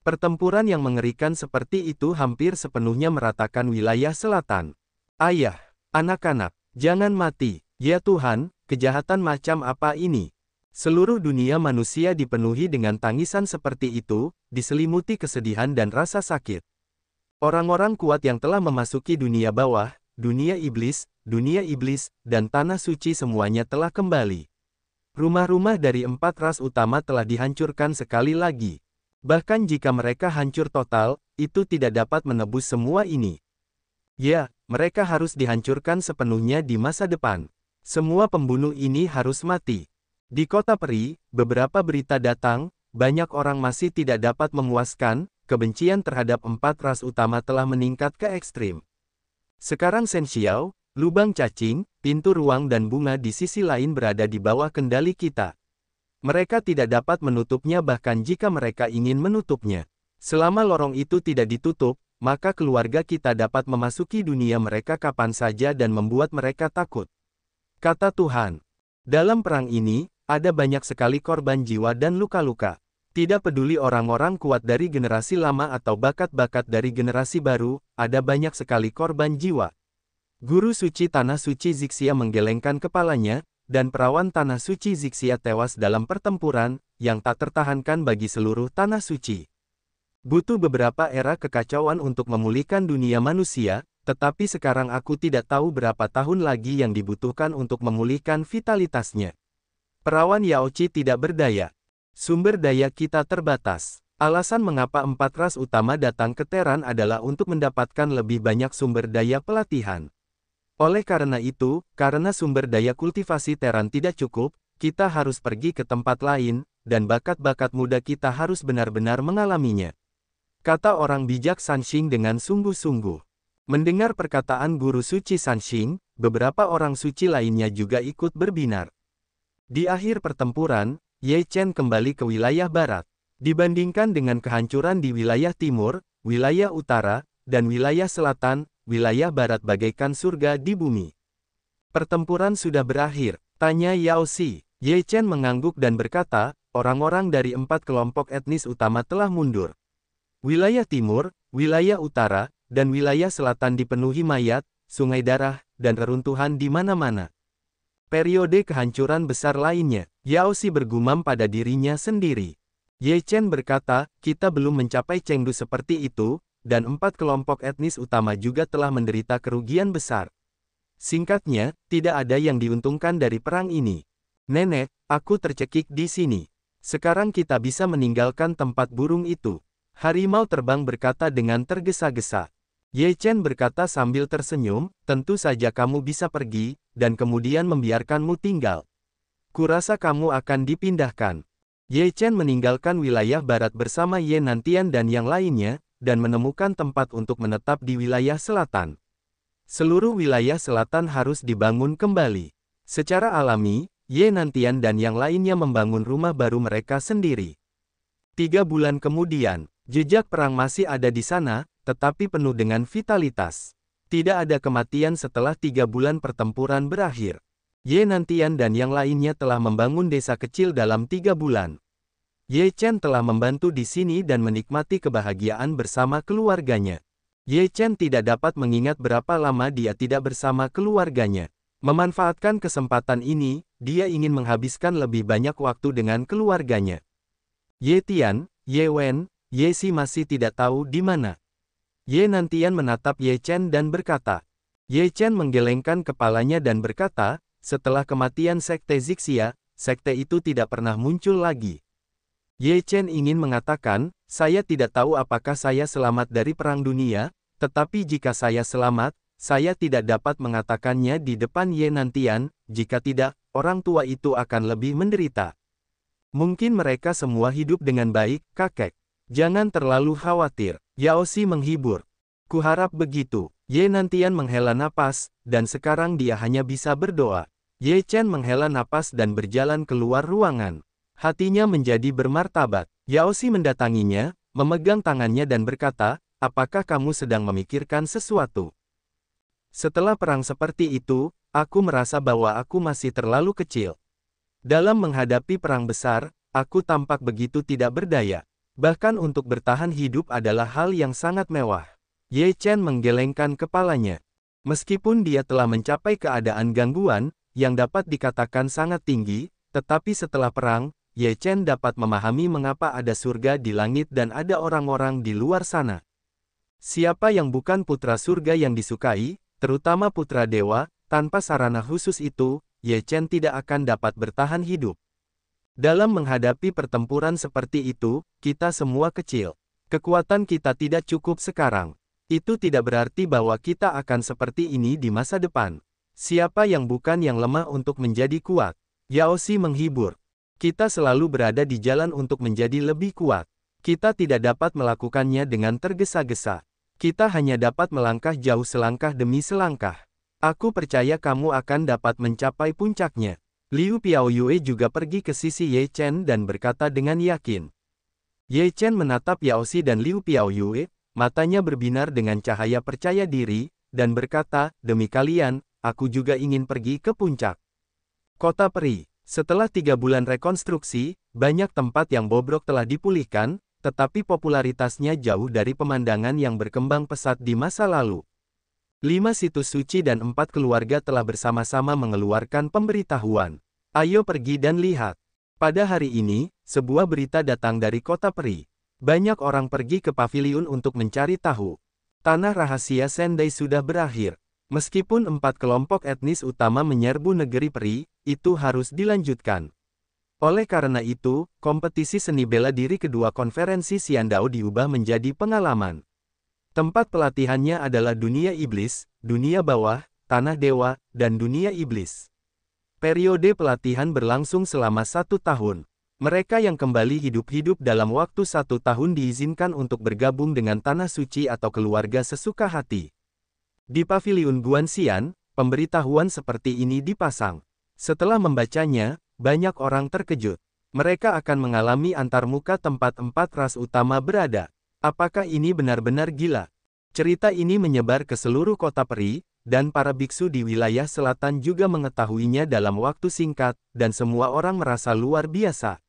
Pertempuran yang mengerikan seperti itu hampir sepenuhnya meratakan wilayah selatan. Ayah, anak-anak, jangan mati, ya Tuhan, kejahatan macam apa ini? Seluruh dunia manusia dipenuhi dengan tangisan seperti itu, diselimuti kesedihan dan rasa sakit. Orang-orang kuat yang telah memasuki dunia bawah, dunia iblis, dan tanah suci semuanya telah kembali. Rumah-rumah dari 4 ras utama telah dihancurkan sekali lagi. Bahkan jika mereka hancur total, itu tidak dapat menebus semua ini. Ya, mereka harus dihancurkan sepenuhnya di masa depan. Semua pembunuh ini harus mati. Di kota peri, beberapa berita datang, banyak orang masih tidak dapat memuaskan, kebencian terhadap 4 ras utama telah meningkat ke ekstrim. Sekarang Shen Xiao, lubang cacing, pintu ruang dan bunga di sisi lain berada di bawah kendali kita. Mereka tidak dapat menutupnya bahkan jika mereka ingin menutupnya. Selama lorong itu tidak ditutup, maka keluarga kita dapat memasuki dunia mereka kapan saja dan membuat mereka takut. Kata Tuhan. Dalam perang ini, ada banyak sekali korban jiwa dan luka-luka. Tidak peduli orang-orang kuat dari generasi lama atau bakat-bakat dari generasi baru, ada banyak sekali korban jiwa. Guru suci Tanah Suci Zixia menggelengkan kepalanya, dan perawan Tanah Suci Zixia tewas dalam pertempuran, yang tak tertahankan bagi seluruh Tanah Suci. Butuh beberapa era kekacauan untuk memulihkan dunia manusia, tetapi sekarang aku tidak tahu berapa tahun lagi yang dibutuhkan untuk memulihkan vitalitasnya. Perawan Yaochi tidak berdaya. Sumber daya kita terbatas. Alasan mengapa 4 ras utama datang ke Teran adalah untuk mendapatkan lebih banyak sumber daya pelatihan. Oleh karena itu, karena sumber daya kultivasi Teran tidak cukup, kita harus pergi ke tempat lain, dan bakat-bakat muda kita harus benar-benar mengalaminya. Kata orang bijak Sanxing dengan sungguh-sungguh. Mendengar perkataan guru suci Sanxing, beberapa orang suci lainnya juga ikut berbinar. Di akhir pertempuran, Ye Chen kembali ke wilayah barat. Dibandingkan dengan kehancuran di wilayah timur, wilayah utara, dan wilayah selatan, wilayah barat bagaikan surga di bumi. Pertempuran sudah berakhir, tanya Yao Xi. Ye Chen mengangguk dan berkata, orang-orang dari 4 kelompok etnis utama telah mundur. Wilayah timur, wilayah utara, dan wilayah selatan dipenuhi mayat, sungai darah, dan reruntuhan di mana-mana. Periode kehancuran besar lainnya, Yao Xi bergumam pada dirinya sendiri. Ye Chen berkata, kita belum mencapai Chengdu seperti itu, dan 4 kelompok etnis utama juga telah menderita kerugian besar. Singkatnya, tidak ada yang diuntungkan dari perang ini. Nenek, aku tercekik di sini. Sekarang kita bisa meninggalkan tempat burung itu. Harimau terbang berkata dengan tergesa-gesa. Ye Chen berkata sambil tersenyum, tentu saja kamu bisa pergi, dan kemudian membiarkanmu tinggal. Kurasa kamu akan dipindahkan. Ye Chen meninggalkan wilayah barat bersama Ye Nantian dan yang lainnya, dan menemukan tempat untuk menetap di wilayah selatan. Seluruh wilayah selatan harus dibangun kembali. Secara alami, Ye Nantian dan yang lainnya membangun rumah baru mereka sendiri. 3 bulan kemudian, jejak perang masih ada di sana, tetapi penuh dengan vitalitas. Tidak ada kematian setelah 3 bulan pertempuran berakhir. Ye Nantian dan yang lainnya telah membangun desa kecil dalam 3 bulan. Ye Chen telah membantu di sini dan menikmati kebahagiaan bersama keluarganya. Ye Chen tidak dapat mengingat berapa lama dia tidak bersama keluarganya. Memanfaatkan kesempatan ini, dia ingin menghabiskan lebih banyak waktu dengan keluarganya. Ye Tian, Ye Wen, Ye Xi masih tidak tahu di mana. Ye Nantian menatap Ye Chen dan berkata. Ye Chen menggelengkan kepalanya dan berkata, setelah kematian Sekte Zixia, sekte itu tidak pernah muncul lagi. Ye Chen ingin mengatakan, saya tidak tahu apakah saya selamat dari Perang Dunia, tetapi jika saya selamat, saya tidak dapat mengatakannya di depan Ye Nantian, jika tidak, orang tua itu akan lebih menderita. Mungkin mereka semua hidup dengan baik, kakek. Jangan terlalu khawatir, Yao Xi menghibur. Kuharap begitu. Ye Nantian menghela napas, dan sekarang dia hanya bisa berdoa. Ye Chen menghela napas dan berjalan keluar ruangan. Hatinya menjadi bermartabat. Yao Xi mendatanginya, memegang tangannya dan berkata, apakah kamu sedang memikirkan sesuatu? Setelah perang seperti itu, aku merasa bahwa aku masih terlalu kecil. Dalam menghadapi perang besar, aku tampak begitu tidak berdaya. Bahkan untuk bertahan hidup adalah hal yang sangat mewah. Ye Chen menggelengkan kepalanya. Meskipun dia telah mencapai keadaan gangguan, yang dapat dikatakan sangat tinggi, tetapi setelah perang, Ye Chen dapat memahami mengapa ada surga di langit dan ada orang-orang di luar sana. Siapa yang bukan putra surga yang disukai, terutama putra dewa, tanpa sarana khusus itu, Ye Chen tidak akan dapat bertahan hidup. Dalam menghadapi pertempuran seperti itu, kita semua kecil. Kekuatan kita tidak cukup sekarang. Itu tidak berarti bahwa kita akan seperti ini di masa depan. Siapa yang bukan yang lemah untuk menjadi kuat? Yao Xi menghibur. Kita selalu berada di jalan untuk menjadi lebih kuat. Kita tidak dapat melakukannya dengan tergesa-gesa. Kita hanya dapat melangkah jauh selangkah demi selangkah. Aku percaya kamu akan dapat mencapai puncaknya. Liu Piaoyue juga pergi ke sisi Ye Chen dan berkata dengan yakin. Ye Chen menatap Yao Xi dan Liu Piaoyue, matanya berbinar dengan cahaya percaya diri, dan berkata, demi kalian, aku juga ingin pergi ke puncak. Kota Peri. Setelah 3 bulan rekonstruksi, banyak tempat yang bobrok telah dipulihkan, tetapi popularitasnya jauh dari pemandangan yang berkembang pesat di masa lalu. 5 situs suci dan 4 keluarga telah bersama-sama mengeluarkan pemberitahuan. Ayo pergi dan lihat. Pada hari ini, sebuah berita datang dari kota Peri. Banyak orang pergi ke paviliun untuk mencari tahu. Tanah rahasia Sendai sudah berakhir. Meskipun 4 kelompok etnis utama menyerbu negeri Peri, itu harus dilanjutkan. Oleh karena itu, kompetisi seni bela diri kedua konferensi Xiandao diubah menjadi pengalaman. Tempat pelatihannya adalah dunia iblis, dunia bawah, tanah dewa, dan dunia iblis. Periode pelatihan berlangsung selama 1 tahun. Mereka yang kembali hidup-hidup dalam waktu 1 tahun diizinkan untuk bergabung dengan tanah suci atau keluarga sesuka hati. Di paviliun Guanxian, pemberitahuan seperti ini dipasang. Setelah membacanya, banyak orang terkejut. Mereka akan mengalami antarmuka tempat 4 ras utama berada. Apakah ini benar-benar gila? Cerita ini menyebar ke seluruh kota Peri, dan para biksu di wilayah selatan juga mengetahuinya dalam waktu singkat, dan semua orang merasa luar biasa.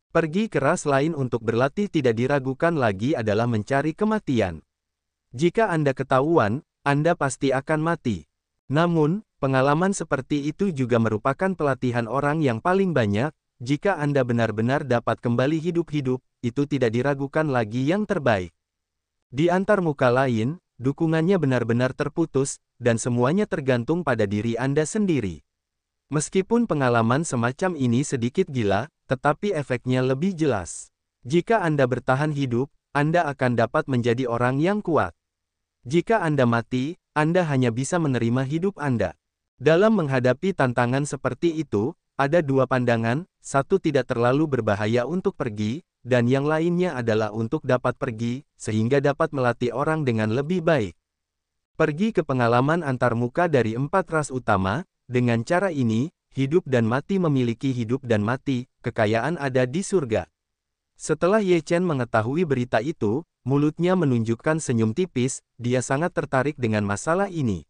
Pergi ke ras lain untuk berlatih tidak diragukan lagi adalah mencari kematian. Jika Anda ketahuan, Anda pasti akan mati. Namun, pengalaman seperti itu juga merupakan pelatihan orang yang paling banyak. Jika Anda benar-benar dapat kembali hidup-hidup, itu tidak diragukan lagi yang terbaik. Di antar muka lain, dukungannya benar-benar terputus, dan semuanya tergantung pada diri Anda sendiri. Meskipun pengalaman semacam ini sedikit gila, tetapi efeknya lebih jelas. Jika Anda bertahan hidup, Anda akan dapat menjadi orang yang kuat. Jika Anda mati, Anda hanya bisa menerima hidup Anda. Dalam menghadapi tantangan seperti itu, ada dua pandangan, satu tidak terlalu berbahaya untuk pergi, dan yang lainnya adalah untuk dapat pergi, sehingga dapat melatih orang dengan lebih baik. Pergi ke pengalaman antarmuka dari 4 ras utama, dengan cara ini, hidup dan mati memiliki hidup dan mati, kekayaan ada di surga. Setelah Ye Chen mengetahui berita itu, mulutnya menunjukkan senyum tipis, dia sangat tertarik dengan masalah ini.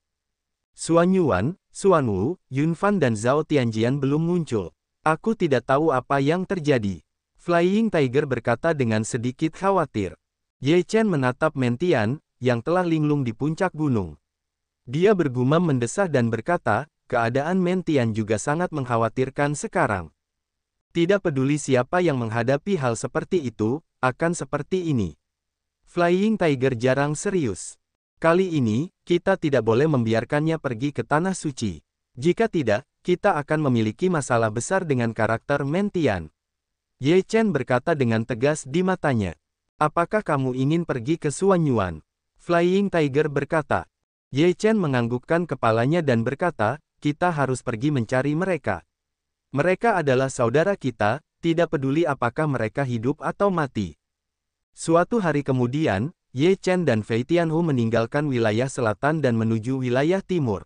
Xuan Yuan, Xuan Wu, Yun Fan dan Zhao Tianjian belum muncul. Aku tidak tahu apa yang terjadi. Flying Tiger berkata dengan sedikit khawatir. Ye Chen menatap Mentian, yang telah linglung di puncak gunung. Dia bergumam mendesah dan berkata, keadaan Mentian juga sangat mengkhawatirkan sekarang. Tidak peduli siapa yang menghadapi hal seperti itu, akan seperti ini. Flying Tiger jarang serius. Kali ini, kita tidak boleh membiarkannya pergi ke Tanah Suci. Jika tidak, kita akan memiliki masalah besar dengan karakter Mentian. Ye Chen berkata dengan tegas di matanya. Apakah kamu ingin pergi ke Xuan Yuan? Flying Tiger berkata. Ye Chen menganggukkan kepalanya dan berkata, kita harus pergi mencari mereka. Mereka adalah saudara kita, tidak peduli apakah mereka hidup atau mati. Suatu hari kemudian, Ye Chen dan Fei Tianhu meninggalkan wilayah selatan dan menuju wilayah timur.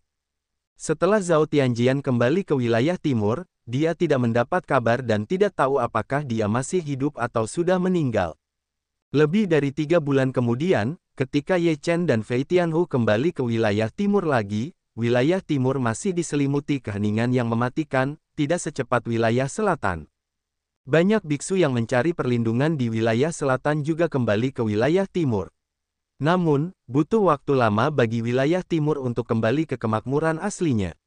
Setelah Zhao Tianjian kembali ke wilayah timur, dia tidak mendapat kabar dan tidak tahu apakah dia masih hidup atau sudah meninggal. Lebih dari 3 bulan kemudian, ketika Ye Chen dan Fei Tianhu kembali ke wilayah timur lagi, wilayah timur masih diselimuti keheningan yang mematikan, tidak secepat wilayah selatan. Banyak biksu yang mencari perlindungan di wilayah selatan juga kembali ke wilayah timur. Namun, butuh waktu lama bagi wilayah timur untuk kembali ke kemakmuran aslinya.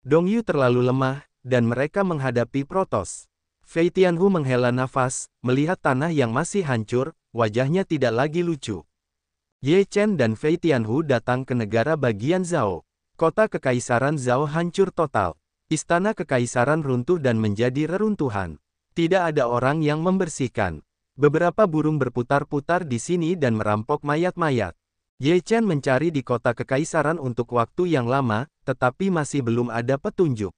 Dongyu terlalu lemah, dan mereka menghadapi Protoss. Fei Tianhu menghela nafas, melihat tanah yang masih hancur, wajahnya tidak lagi lucu. Ye Chen dan Fei Tianhu datang ke negara bagian Zhao. Kota Kekaisaran Zhao hancur total. Istana Kekaisaran runtuh dan menjadi reruntuhan. Tidak ada orang yang membersihkan. Beberapa burung berputar-putar di sini dan merampok mayat-mayat. Ye Chen mencari di kota Kekaisaran untuk waktu yang lama, tetapi masih belum ada petunjuk.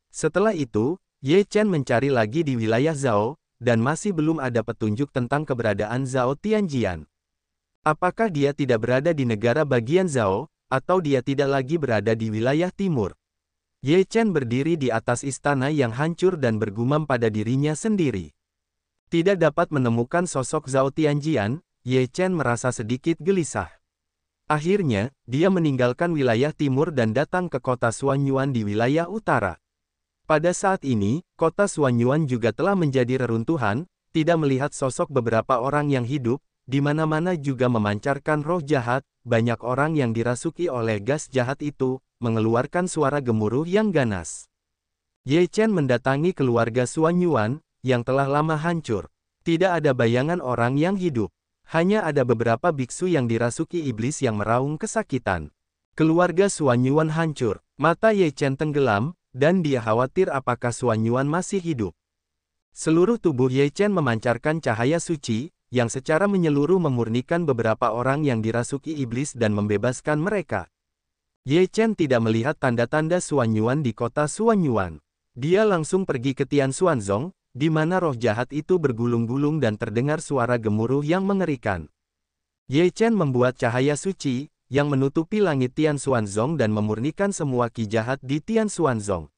Setelah itu, Ye Chen mencari lagi di wilayah Zhao, dan masih belum ada petunjuk tentang keberadaan Zhao Tianjian. Apakah dia tidak berada di negara bagian Zhao, atau dia tidak lagi berada di wilayah timur? Ye Chen berdiri di atas istana yang hancur dan bergumam pada dirinya sendiri. Tidak dapat menemukan sosok Zhao Tianjian, Ye Chen merasa sedikit gelisah. Akhirnya, dia meninggalkan wilayah timur dan datang ke kota Xuan Yuan di wilayah utara. Pada saat ini, kota Xuan Yuan juga telah menjadi reruntuhan, tidak melihat sosok beberapa orang yang hidup, di mana-mana juga memancarkan roh jahat, banyak orang yang dirasuki oleh gas jahat itu, mengeluarkan suara gemuruh yang ganas. Ye Chen mendatangi keluarga Xuan Yuan, yang telah lama hancur. Tidak ada bayangan orang yang hidup. Hanya ada beberapa biksu yang dirasuki iblis yang meraung kesakitan. Keluarga Xuan Yuan hancur. Mata Ye Chen tenggelam, dan dia khawatir apakah Xuan Yuan masih hidup. Seluruh tubuh Ye Chen memancarkan cahaya suci, yang secara menyeluruh memurnikan beberapa orang yang dirasuki iblis dan membebaskan mereka. Ye Chen tidak melihat tanda-tanda Xuan Yuan di kota Xuan Yuan. Dia langsung pergi ke Tian Xuanzong, di mana roh jahat itu bergulung-gulung dan terdengar suara gemuruh yang mengerikan. Ye Chen membuat cahaya suci, yang menutupi langit Tian Xuanzong dan memurnikan semua ki jahat di Tian Xuanzong.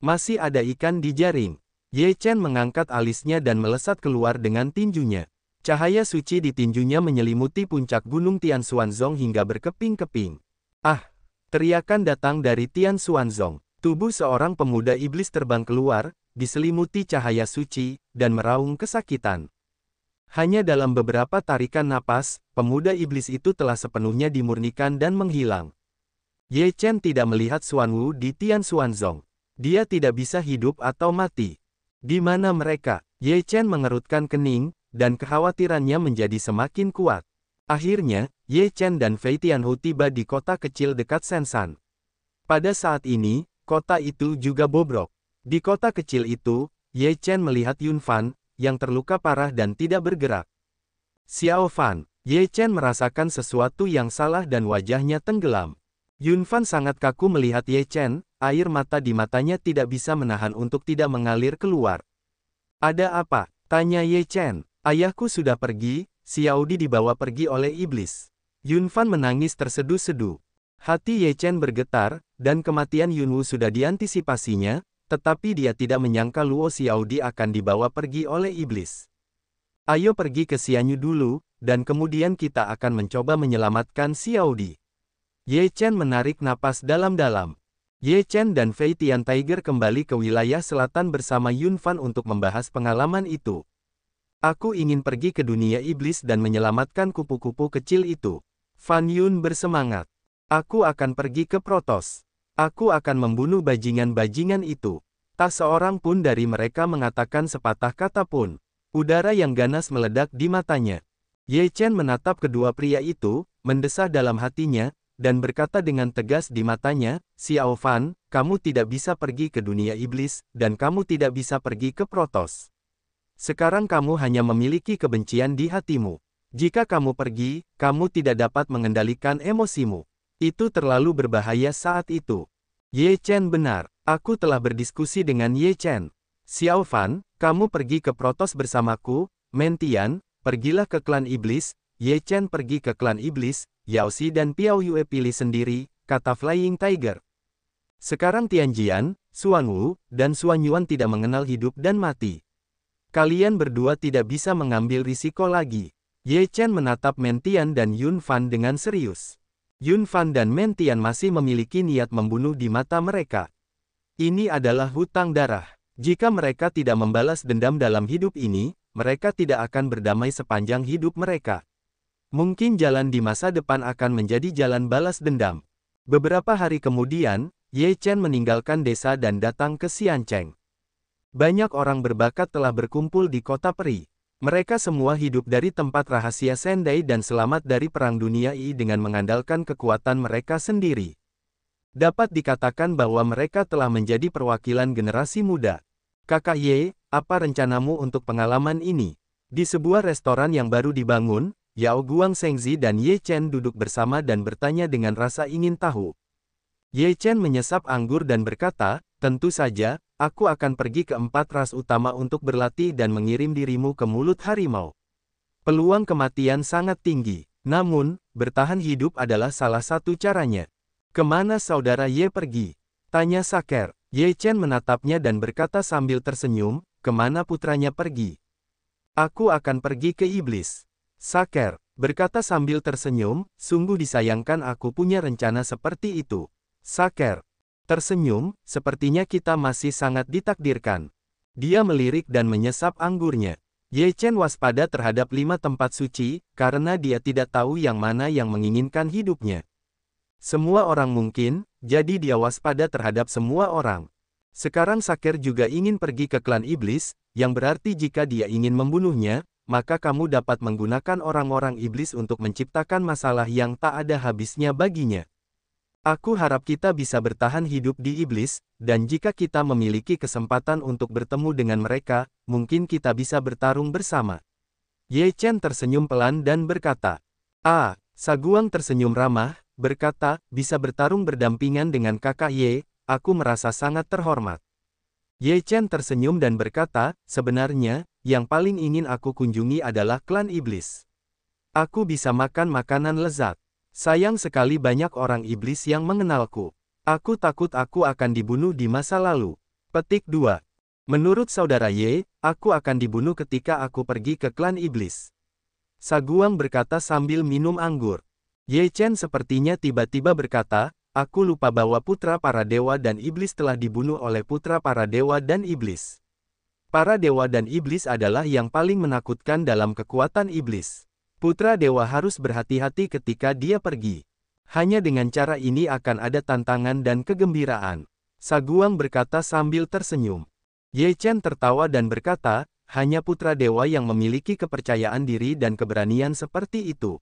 Masih ada ikan di jaring. Ye Chen mengangkat alisnya dan melesat keluar dengan tinjunya. Cahaya suci di tinjunya menyelimuti puncak gunung Tian Xuanzong hingga berkeping-keping. Ah! Teriakan datang dari Tian Xuanzong. Tubuh seorang pemuda iblis terbang keluar, diselimuti cahaya suci, dan meraung kesakitan. Hanya dalam beberapa tarikan napas, pemuda iblis itu telah sepenuhnya dimurnikan dan menghilang. Ye Chen tidak melihat Xuanwu di Tian Xuanzong. Dia tidak bisa hidup atau mati. Di mana mereka? Ye Chen mengerutkan kening, dan kekhawatirannya menjadi semakin kuat. Akhirnya, Ye Chen dan Fei Tianhu tiba di kota kecil dekat Shenshan. Pada saat ini, kota itu juga bobrok. Di kota kecil itu, Ye Chen melihat Yun Fan, yang terluka parah dan tidak bergerak. Xiao Fan, Ye Chen merasakan sesuatu yang salah dan wajahnya tenggelam. Yun Fan sangat kaku melihat Ye Chen, air mata di matanya tidak bisa menahan untuk tidak mengalir keluar. Ada apa? Tanya Ye Chen. Ayahku sudah pergi, Xiao Di dibawa pergi oleh iblis. Yun Fan menangis terseduh-seduh. Hati Ye Chen bergetar, dan kematian Yunwu sudah diantisipasinya, tetapi dia tidak menyangka Luo Xiao Di akan dibawa pergi oleh iblis. Ayo pergi ke Xianyu dulu, dan kemudian kita akan mencoba menyelamatkan Xiao Di. Ye Chen menarik napas dalam-dalam. Ye Chen dan Fei Tian Tiger kembali ke wilayah selatan bersama Yun Fan untuk membahas pengalaman itu. Aku ingin pergi ke dunia iblis dan menyelamatkan kupu-kupu kecil itu. Fan Yun bersemangat. Aku akan pergi ke Protos. Aku akan membunuh bajingan-bajingan itu. Tak seorang pun dari mereka mengatakan sepatah kata pun. Udara yang ganas meledak di matanya. Ye Chen menatap kedua pria itu, mendesah dalam hatinya, dan berkata dengan tegas di matanya, Xiao Fan, kamu tidak bisa pergi ke dunia iblis, dan kamu tidak bisa pergi ke Protos. Sekarang kamu hanya memiliki kebencian di hatimu. Jika kamu pergi, kamu tidak dapat mengendalikan emosimu. Itu terlalu berbahaya saat itu. Ye Chen benar, aku telah berdiskusi dengan Ye Chen. Xiao Fan, kamu pergi ke Protos bersamaku, Mentian, pergilah ke klan iblis, Ye Chen pergi ke klan iblis, Yao Xi dan Piao Yue pilih sendiri, kata Flying Tiger. Sekarang Tianjian, Xuanwu, dan Xuan Yuan tidak mengenal hidup dan mati. Kalian berdua tidak bisa mengambil risiko lagi. Ye Chen menatap Mentian dan Yun Fan dengan serius. Yun Fan dan Mentian masih memiliki niat membunuh di mata mereka. Ini adalah hutang darah. Jika mereka tidak membalas dendam dalam hidup ini, mereka tidak akan berdamai sepanjang hidup mereka. Mungkin jalan di masa depan akan menjadi jalan balas dendam. Beberapa hari kemudian, Ye Chen meninggalkan desa dan datang ke Xiancheng. Banyak orang berbakat telah berkumpul di kota peri. Mereka semua hidup dari tempat rahasia Sendai dan selamat dari Perang Dunia I dengan mengandalkan kekuatan mereka sendiri. Dapat dikatakan bahwa mereka telah menjadi perwakilan generasi muda. Kakak Ye, apa rencanamu untuk pengalaman ini? Di sebuah restoran yang baru dibangun, Yao Guang Shengzi dan Ye Chen duduk bersama dan bertanya dengan rasa ingin tahu. Ye Chen menyesap anggur dan berkata, tentu saja, aku akan pergi ke 4 ras utama untuk berlatih dan mengirim dirimu ke mulut harimau. Peluang kematian sangat tinggi, namun, bertahan hidup adalah salah satu caranya. Kemana saudara Ye pergi? Tanya Saker. Ye Chen menatapnya dan berkata sambil tersenyum, kemana putranya pergi? Aku akan pergi ke iblis. Saker berkata sambil tersenyum, sungguh disayangkan aku punya rencana seperti itu. Saker tersenyum, sepertinya kita masih sangat ditakdirkan. Dia melirik dan menyesap anggurnya. Ye Chen waspada terhadap 5 tempat suci, karena dia tidak tahu yang mana yang menginginkan hidupnya. Semua orang mungkin, jadi dia waspada terhadap semua orang. Sekarang Saker juga ingin pergi ke klan iblis, yang berarti jika dia ingin membunuhnya, maka kamu dapat menggunakan orang-orang iblis untuk menciptakan masalah yang tak ada habisnya baginya. Aku harap kita bisa bertahan hidup di iblis, dan jika kita memiliki kesempatan untuk bertemu dengan mereka, mungkin kita bisa bertarung bersama. Ye Chen tersenyum pelan dan berkata, Saguang tersenyum ramah, berkata, bisa bertarung berdampingan dengan kakak Ye, aku merasa sangat terhormat. Ye Chen tersenyum dan berkata, sebenarnya, yang paling ingin aku kunjungi adalah klan iblis. Aku bisa makan makanan lezat. Sayang sekali banyak orang iblis yang mengenalku. Aku takut aku akan dibunuh di masa lalu. Petik 2. Menurut saudara Ye, aku akan dibunuh ketika aku pergi ke klan iblis. Saguang berkata sambil minum anggur. Ye Chen sepertinya tiba-tiba berkata, aku lupa bahwa putra para dewa dan iblis telah dibunuh oleh putra para dewa dan iblis. Para dewa dan iblis adalah yang paling menakutkan dalam kekuatan iblis. Putra dewa harus berhati-hati ketika dia pergi. Hanya dengan cara ini akan ada tantangan dan kegembiraan. Saguang berkata sambil tersenyum. Ye Chen tertawa dan berkata, hanya putra dewa yang memiliki kepercayaan diri dan keberanian seperti itu.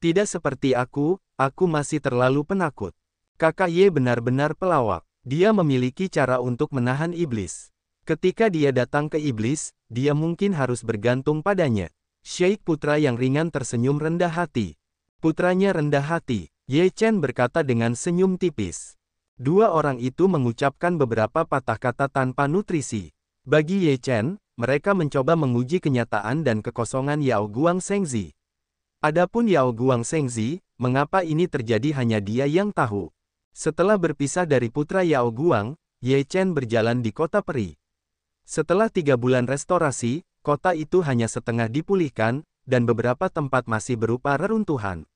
Tidak seperti aku masih terlalu penakut. Kakak Ye benar-benar pelawak. Dia memiliki cara untuk menahan iblis. Ketika dia datang ke iblis, dia mungkin harus bergantung padanya. Sheikh putra yang ringan tersenyum rendah hati. Putranya rendah hati. Ye Chen berkata dengan senyum tipis. Dua orang itu mengucapkan beberapa patah kata tanpa nutrisi. Bagi Ye Chen, mereka mencoba menguji kenyataan dan kekosongan Yao Guang Shengzi. Adapun Yao Guang Shengzi, mengapa ini terjadi hanya dia yang tahu. Setelah berpisah dari putra Yao Guang, Ye Chen berjalan di kota peri. Setelah 3 bulan restorasi, kota itu hanya setengah dipulihkan, dan beberapa tempat masih berupa reruntuhan.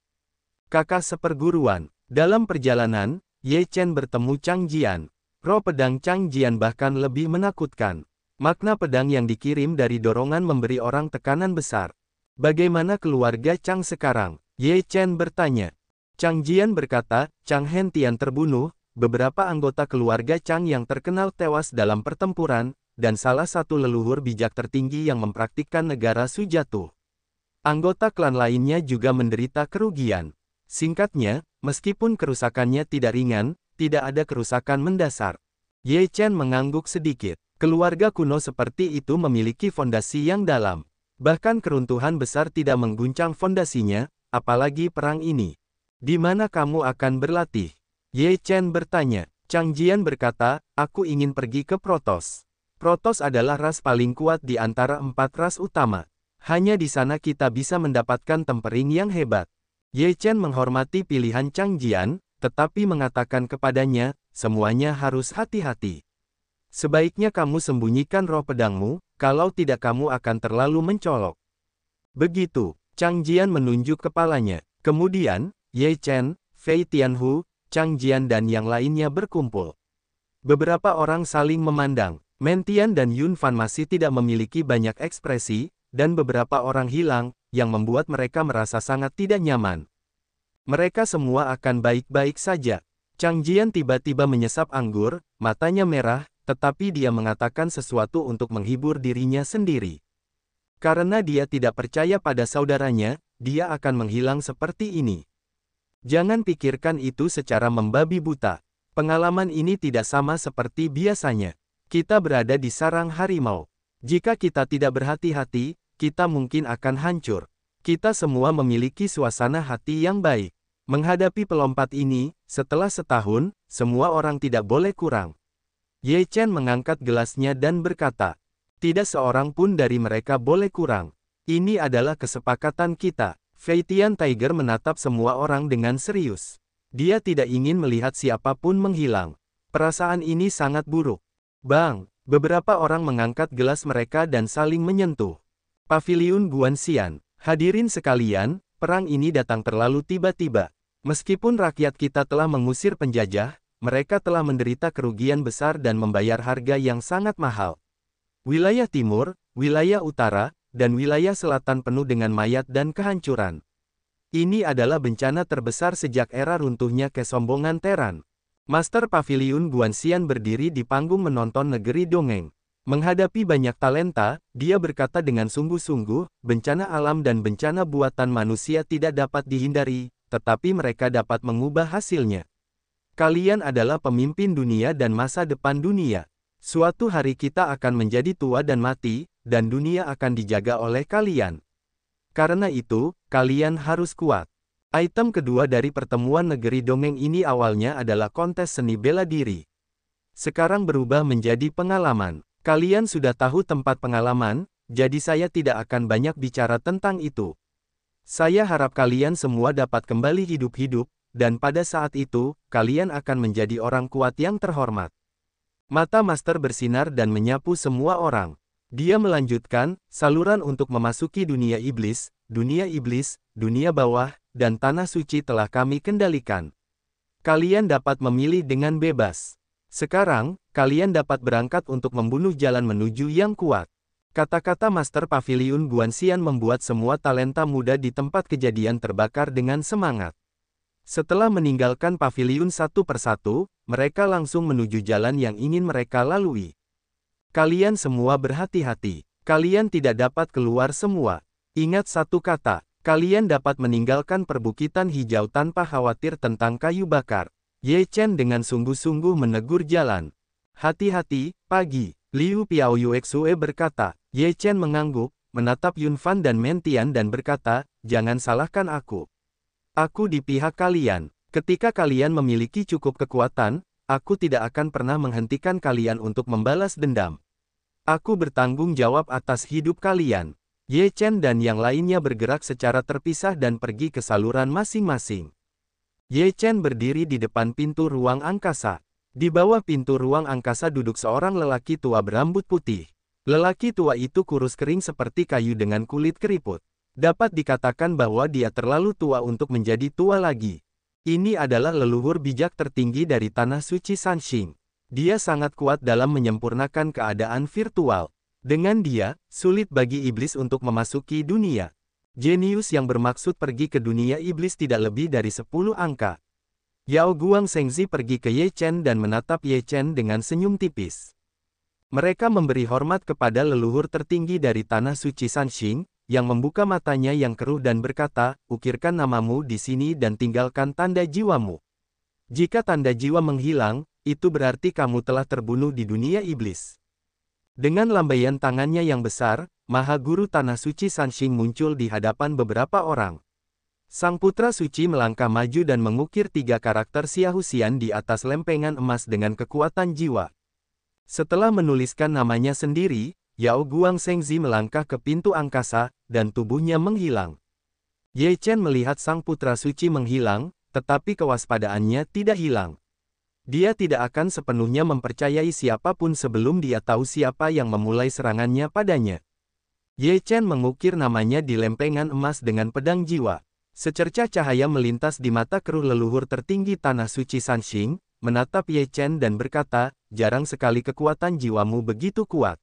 Kakak seperguruan. Dalam perjalanan, Ye Chen bertemu Chang Jian. Roh pedang Chang Jian bahkan lebih menakutkan. Makna pedang yang dikirim dari dorongan memberi orang tekanan besar. Bagaimana keluarga Chang sekarang? Ye Chen bertanya. Chang Jian berkata, Chang Hentian terbunuh, beberapa anggota keluarga Chang yang terkenal tewas dalam pertempuran, dan salah satu leluhur bijak tertinggi yang mempraktikkan negara Su jatuh. Anggota klan lainnya juga menderita kerugian. Singkatnya, meskipun kerusakannya tidak ringan, tidak ada kerusakan mendasar. Ye Chen mengangguk sedikit. Keluarga kuno seperti itu memiliki fondasi yang dalam. Bahkan keruntuhan besar tidak mengguncang fondasinya, apalagi perang ini. Di mana kamu akan berlatih? Ye Chen bertanya. Chang Jian berkata, aku ingin pergi ke Protoss. Protoss adalah ras paling kuat di antara 4 ras utama. Hanya di sana kita bisa mendapatkan tempering yang hebat. Ye Chen menghormati pilihan Chang Jian, tetapi mengatakan kepadanya, semuanya harus hati-hati. Sebaiknya kamu sembunyikan roh pedangmu, kalau tidak kamu akan terlalu mencolok. Begitu, Chang Jian menunjuk kepalanya. Kemudian, Ye Chen, Fei Tianhu, Chang Jian dan yang lainnya berkumpul. Beberapa orang saling memandang. Mentian dan Yun Fan masih tidak memiliki banyak ekspresi, dan beberapa orang hilang, yang membuat mereka merasa sangat tidak nyaman. Mereka semua akan baik-baik saja. Chang Jian tiba-tiba menyesap anggur, matanya merah, tetapi dia mengatakan sesuatu untuk menghibur dirinya sendiri. Karena dia tidak percaya pada saudaranya, dia akan menghilang seperti ini. Jangan pikirkan itu secara membabi buta. Pengalaman ini tidak sama seperti biasanya. Kita berada di sarang harimau. Jika kita tidak berhati-hati, kita mungkin akan hancur. Kita semua memiliki suasana hati yang baik. Menghadapi pelompat ini, setelah setahun, semua orang tidak boleh kurang. Ye Chen mengangkat gelasnya dan berkata, tidak seorang pun dari mereka boleh kurang. Ini adalah kesepakatan kita. Fei Tian Tiger menatap semua orang dengan serius. Dia tidak ingin melihat siapapun menghilang. Perasaan ini sangat buruk. Bang, beberapa orang mengangkat gelas mereka dan saling menyentuh. Paviliun Guanxian. Hadirin sekalian, perang ini datang terlalu tiba-tiba. Meskipun rakyat kita telah mengusir penjajah, mereka telah menderita kerugian besar dan membayar harga yang sangat mahal. Wilayah timur, wilayah utara, dan wilayah selatan penuh dengan mayat dan kehancuran. Ini adalah bencana terbesar sejak era runtuhnya kesombongan Teran. Master Paviliun Guanxian berdiri di panggung menonton negeri dongeng. Menghadapi banyak talenta, dia berkata dengan sungguh-sungguh, bencana alam dan bencana buatan manusia tidak dapat dihindari, tetapi mereka dapat mengubah hasilnya. Kalian adalah pemimpin dunia dan masa depan dunia. Suatu hari kita akan menjadi tua dan mati, dan dunia akan dijaga oleh kalian. Karena itu, kalian harus kuat. Item kedua dari pertemuan negeri dongeng ini awalnya adalah kontes seni bela diri. Sekarang berubah menjadi pengalaman. Kalian sudah tahu tempat pengalaman, jadi saya tidak akan banyak bicara tentang itu. Saya harap kalian semua dapat kembali hidup-hidup, dan pada saat itu, kalian akan menjadi orang kuat yang terhormat. Mata Master bersinar dan menyapu semua orang. Dia melanjutkan, saluran untuk memasuki dunia iblis, dunia bawah, dan tanah suci telah kami kendalikan. Kalian dapat memilih dengan bebas. Sekarang, kalian dapat berangkat untuk membunuh jalan menuju yang kuat. Kata-kata Master Paviliun Guanxian membuat semua talenta muda di tempat kejadian terbakar dengan semangat. Setelah meninggalkan paviliun satu persatu, mereka langsung menuju jalan yang ingin mereka lalui. Kalian semua berhati-hati. Kalian tidak dapat keluar semua. Ingat satu kata, kalian dapat meninggalkan perbukitan hijau tanpa khawatir tentang kayu bakar. Ye Chen dengan sungguh-sungguh menegur jalan. Hati-hati, pagi. Liu Piaoyuexue berkata. Ye Chen mengangguk, menatap Yun Fan dan Mentian dan berkata, jangan salahkan aku. Aku di pihak kalian. Ketika kalian memiliki cukup kekuatan, aku tidak akan pernah menghentikan kalian untuk membalas dendam. Aku bertanggung jawab atas hidup kalian. Ye Chen dan yang lainnya bergerak secara terpisah dan pergi ke saluran masing-masing. Ye Chen berdiri di depan pintu ruang angkasa. Di bawah pintu ruang angkasa duduk seorang lelaki tua berambut putih. Lelaki tua itu kurus kering seperti kayu dengan kulit keriput. Dapat dikatakan bahwa dia terlalu tua untuk menjadi tua lagi. Ini adalah leluhur bijak tertinggi dari Tanah Suci Sanxing. Dia sangat kuat dalam menyempurnakan keadaan virtual. Dengan dia, sulit bagi iblis untuk memasuki dunia. Jenius yang bermaksud pergi ke dunia iblis tidak lebih dari 10 angka. Yao Guang Shengzi pergi ke Ye Chen dan menatap Ye Chen dengan senyum tipis. Mereka memberi hormat kepada leluhur tertinggi dari Tanah Suci Sanxing, yang membuka matanya yang keruh dan berkata, ukirkan namamu di sini dan tinggalkan tanda jiwamu. Jika tanda jiwa menghilang, itu berarti kamu telah terbunuh di dunia iblis. Dengan lambaian tangannya yang besar, Maha Guru Tanah Suci Sanxing muncul di hadapan beberapa orang. Sang putra suci melangkah maju dan mengukir 3 karakter Xiaoxian di atas lempengan emas dengan kekuatan jiwa. Setelah menuliskan namanya sendiri, Yao Guang Shengzi melangkah ke pintu angkasa, dan tubuhnya menghilang. Ye Chen melihat sang putra suci menghilang, tetapi kewaspadaannya tidak hilang. Dia tidak akan sepenuhnya mempercayai siapapun sebelum dia tahu siapa yang memulai serangannya padanya. Ye Chen mengukir namanya di lempengan emas dengan pedang jiwa. Secercah cahaya melintas di mata keruh leluhur tertinggi Tanah Suci Sanxing, menatap Ye Chen dan berkata, jarang sekali kekuatan jiwamu begitu kuat.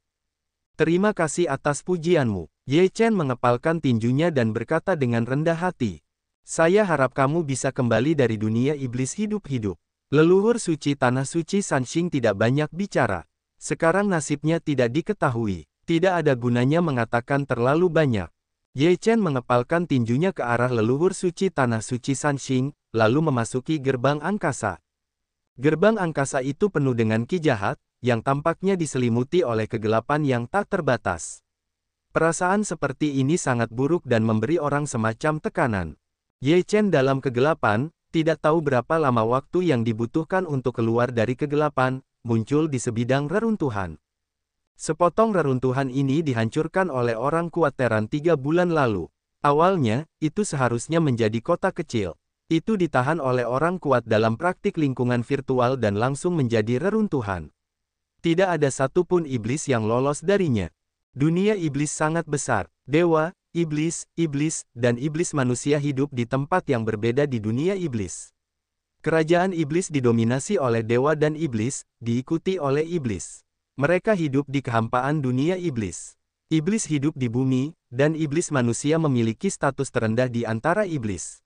Terima kasih atas pujianmu. Ye Chen mengepalkan tinjunya dan berkata dengan rendah hati. Saya harap kamu bisa kembali dari dunia iblis hidup-hidup. Leluhur suci Tanah Suci Sanxing tidak banyak bicara. Sekarang nasibnya tidak diketahui. Tidak ada gunanya mengatakan terlalu banyak. Ye Chen mengepalkan tinjunya ke arah leluhur suci Tanah Suci Sanxing, lalu memasuki gerbang angkasa. Gerbang angkasa itu penuh dengan ki jahat, yang tampaknya diselimuti oleh kegelapan yang tak terbatas. Perasaan seperti ini sangat buruk dan memberi orang semacam tekanan. Ye Chen dalam kegelapan, tidak tahu berapa lama waktu yang dibutuhkan untuk keluar dari kegelapan, muncul di sebidang reruntuhan. Sepotong reruntuhan ini dihancurkan oleh orang kuat Teran 3 bulan lalu. Awalnya, itu seharusnya menjadi kota kecil. Itu ditahan oleh orang kuat dalam praktik lingkungan virtual dan langsung menjadi reruntuhan. Tidak ada satupun iblis yang lolos darinya. Dunia iblis sangat besar. Dewa, iblis, dan iblis manusia hidup di tempat yang berbeda di dunia iblis. Kerajaan iblis didominasi oleh dewa dan iblis, diikuti oleh iblis. Mereka hidup di kehampaan dunia iblis. Iblis hidup di bumi, dan iblis manusia memiliki status terendah di antara iblis.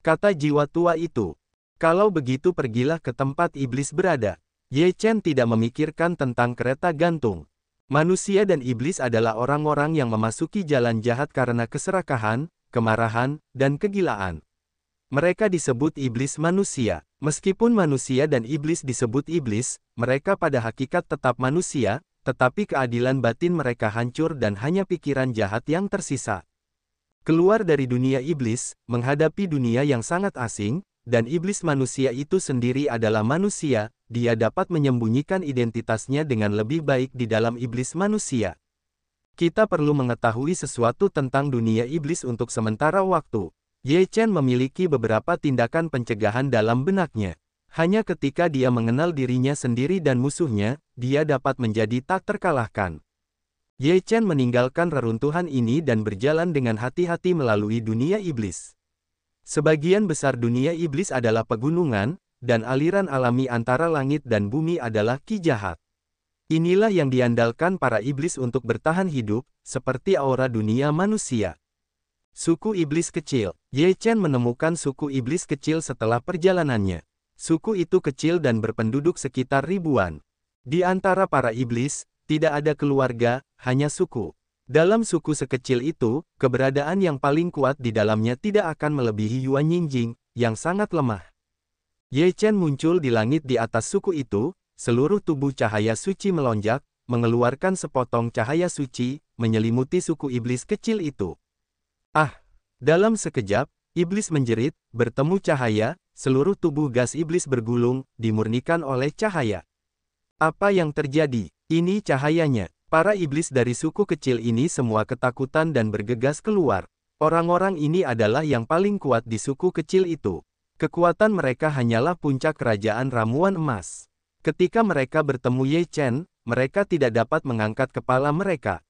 Kata jiwa tua itu. Kalau begitu pergilah ke tempat iblis berada. Ye Chen tidak memikirkan tentang kereta gantung. Manusia dan iblis adalah orang-orang yang memasuki jalan jahat karena keserakahan, kemarahan, dan kegilaan. Mereka disebut iblis manusia. Meskipun manusia dan iblis disebut iblis, mereka pada hakikat tetap manusia, tetapi keadilan batin mereka hancur dan hanya pikiran jahat yang tersisa. Keluar dari dunia iblis, menghadapi dunia yang sangat asing, dan iblis manusia itu sendiri adalah manusia, dia dapat menyembunyikan identitasnya dengan lebih baik di dalam iblis manusia. Kita perlu mengetahui sesuatu tentang dunia iblis untuk sementara waktu. Ye Chen memiliki beberapa tindakan pencegahan dalam benaknya. Hanya ketika dia mengenal dirinya sendiri dan musuhnya, dia dapat menjadi tak terkalahkan. Ye Chen meninggalkan reruntuhan ini dan berjalan dengan hati-hati melalui dunia iblis. Sebagian besar dunia iblis adalah pegunungan, dan aliran alami antara langit dan bumi adalah ki jahat. Inilah yang diandalkan para iblis untuk bertahan hidup, seperti aura dunia manusia. Suku Iblis Kecil. Ye Chen menemukan suku iblis kecil setelah perjalanannya. Suku itu kecil dan berpenduduk sekitar ribuan. Di antara para iblis, tidak ada keluarga, hanya suku. Dalam suku sekecil itu, keberadaan yang paling kuat di dalamnya tidak akan melebihi Yuan Yingjing, yang sangat lemah. Ye Chen muncul di langit di atas suku itu, seluruh tubuh cahaya suci melonjak, mengeluarkan sepotong cahaya suci, menyelimuti suku iblis kecil itu. Ah! Dalam sekejap, iblis menjerit, bertemu cahaya, seluruh tubuh gas iblis bergulung, dimurnikan oleh cahaya. Apa yang terjadi? Ini cahayanya. Para iblis dari suku kecil ini semua ketakutan dan bergegas keluar. Orang-orang ini adalah yang paling kuat di suku kecil itu. Kekuatan mereka hanyalah puncak kerajaan ramuan emas. Ketika mereka bertemu Ye Chen, mereka tidak dapat mengangkat kepala mereka.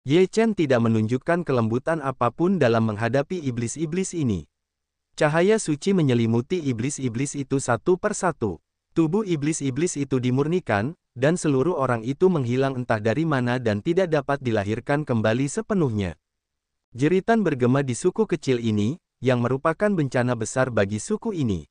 Ye Chen tidak menunjukkan kelembutan apapun dalam menghadapi iblis-iblis ini. Cahaya suci menyelimuti iblis-iblis itu satu persatu. Tubuh iblis-iblis itu dimurnikan, dan seluruh orang itu menghilang entah dari mana dan tidak dapat dilahirkan kembali sepenuhnya. Jeritan bergema di suku kecil ini, yang merupakan bencana besar bagi suku ini.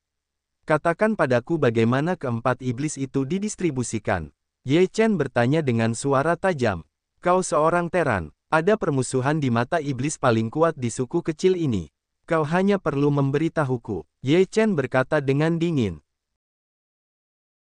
Katakan padaku bagaimana keempat iblis itu didistribusikan. Ye Chen bertanya dengan suara tajam. Kau seorang teran, ada permusuhan di mata iblis paling kuat di suku kecil ini. Kau hanya perlu memberitahuku. Ye Chen berkata dengan dingin.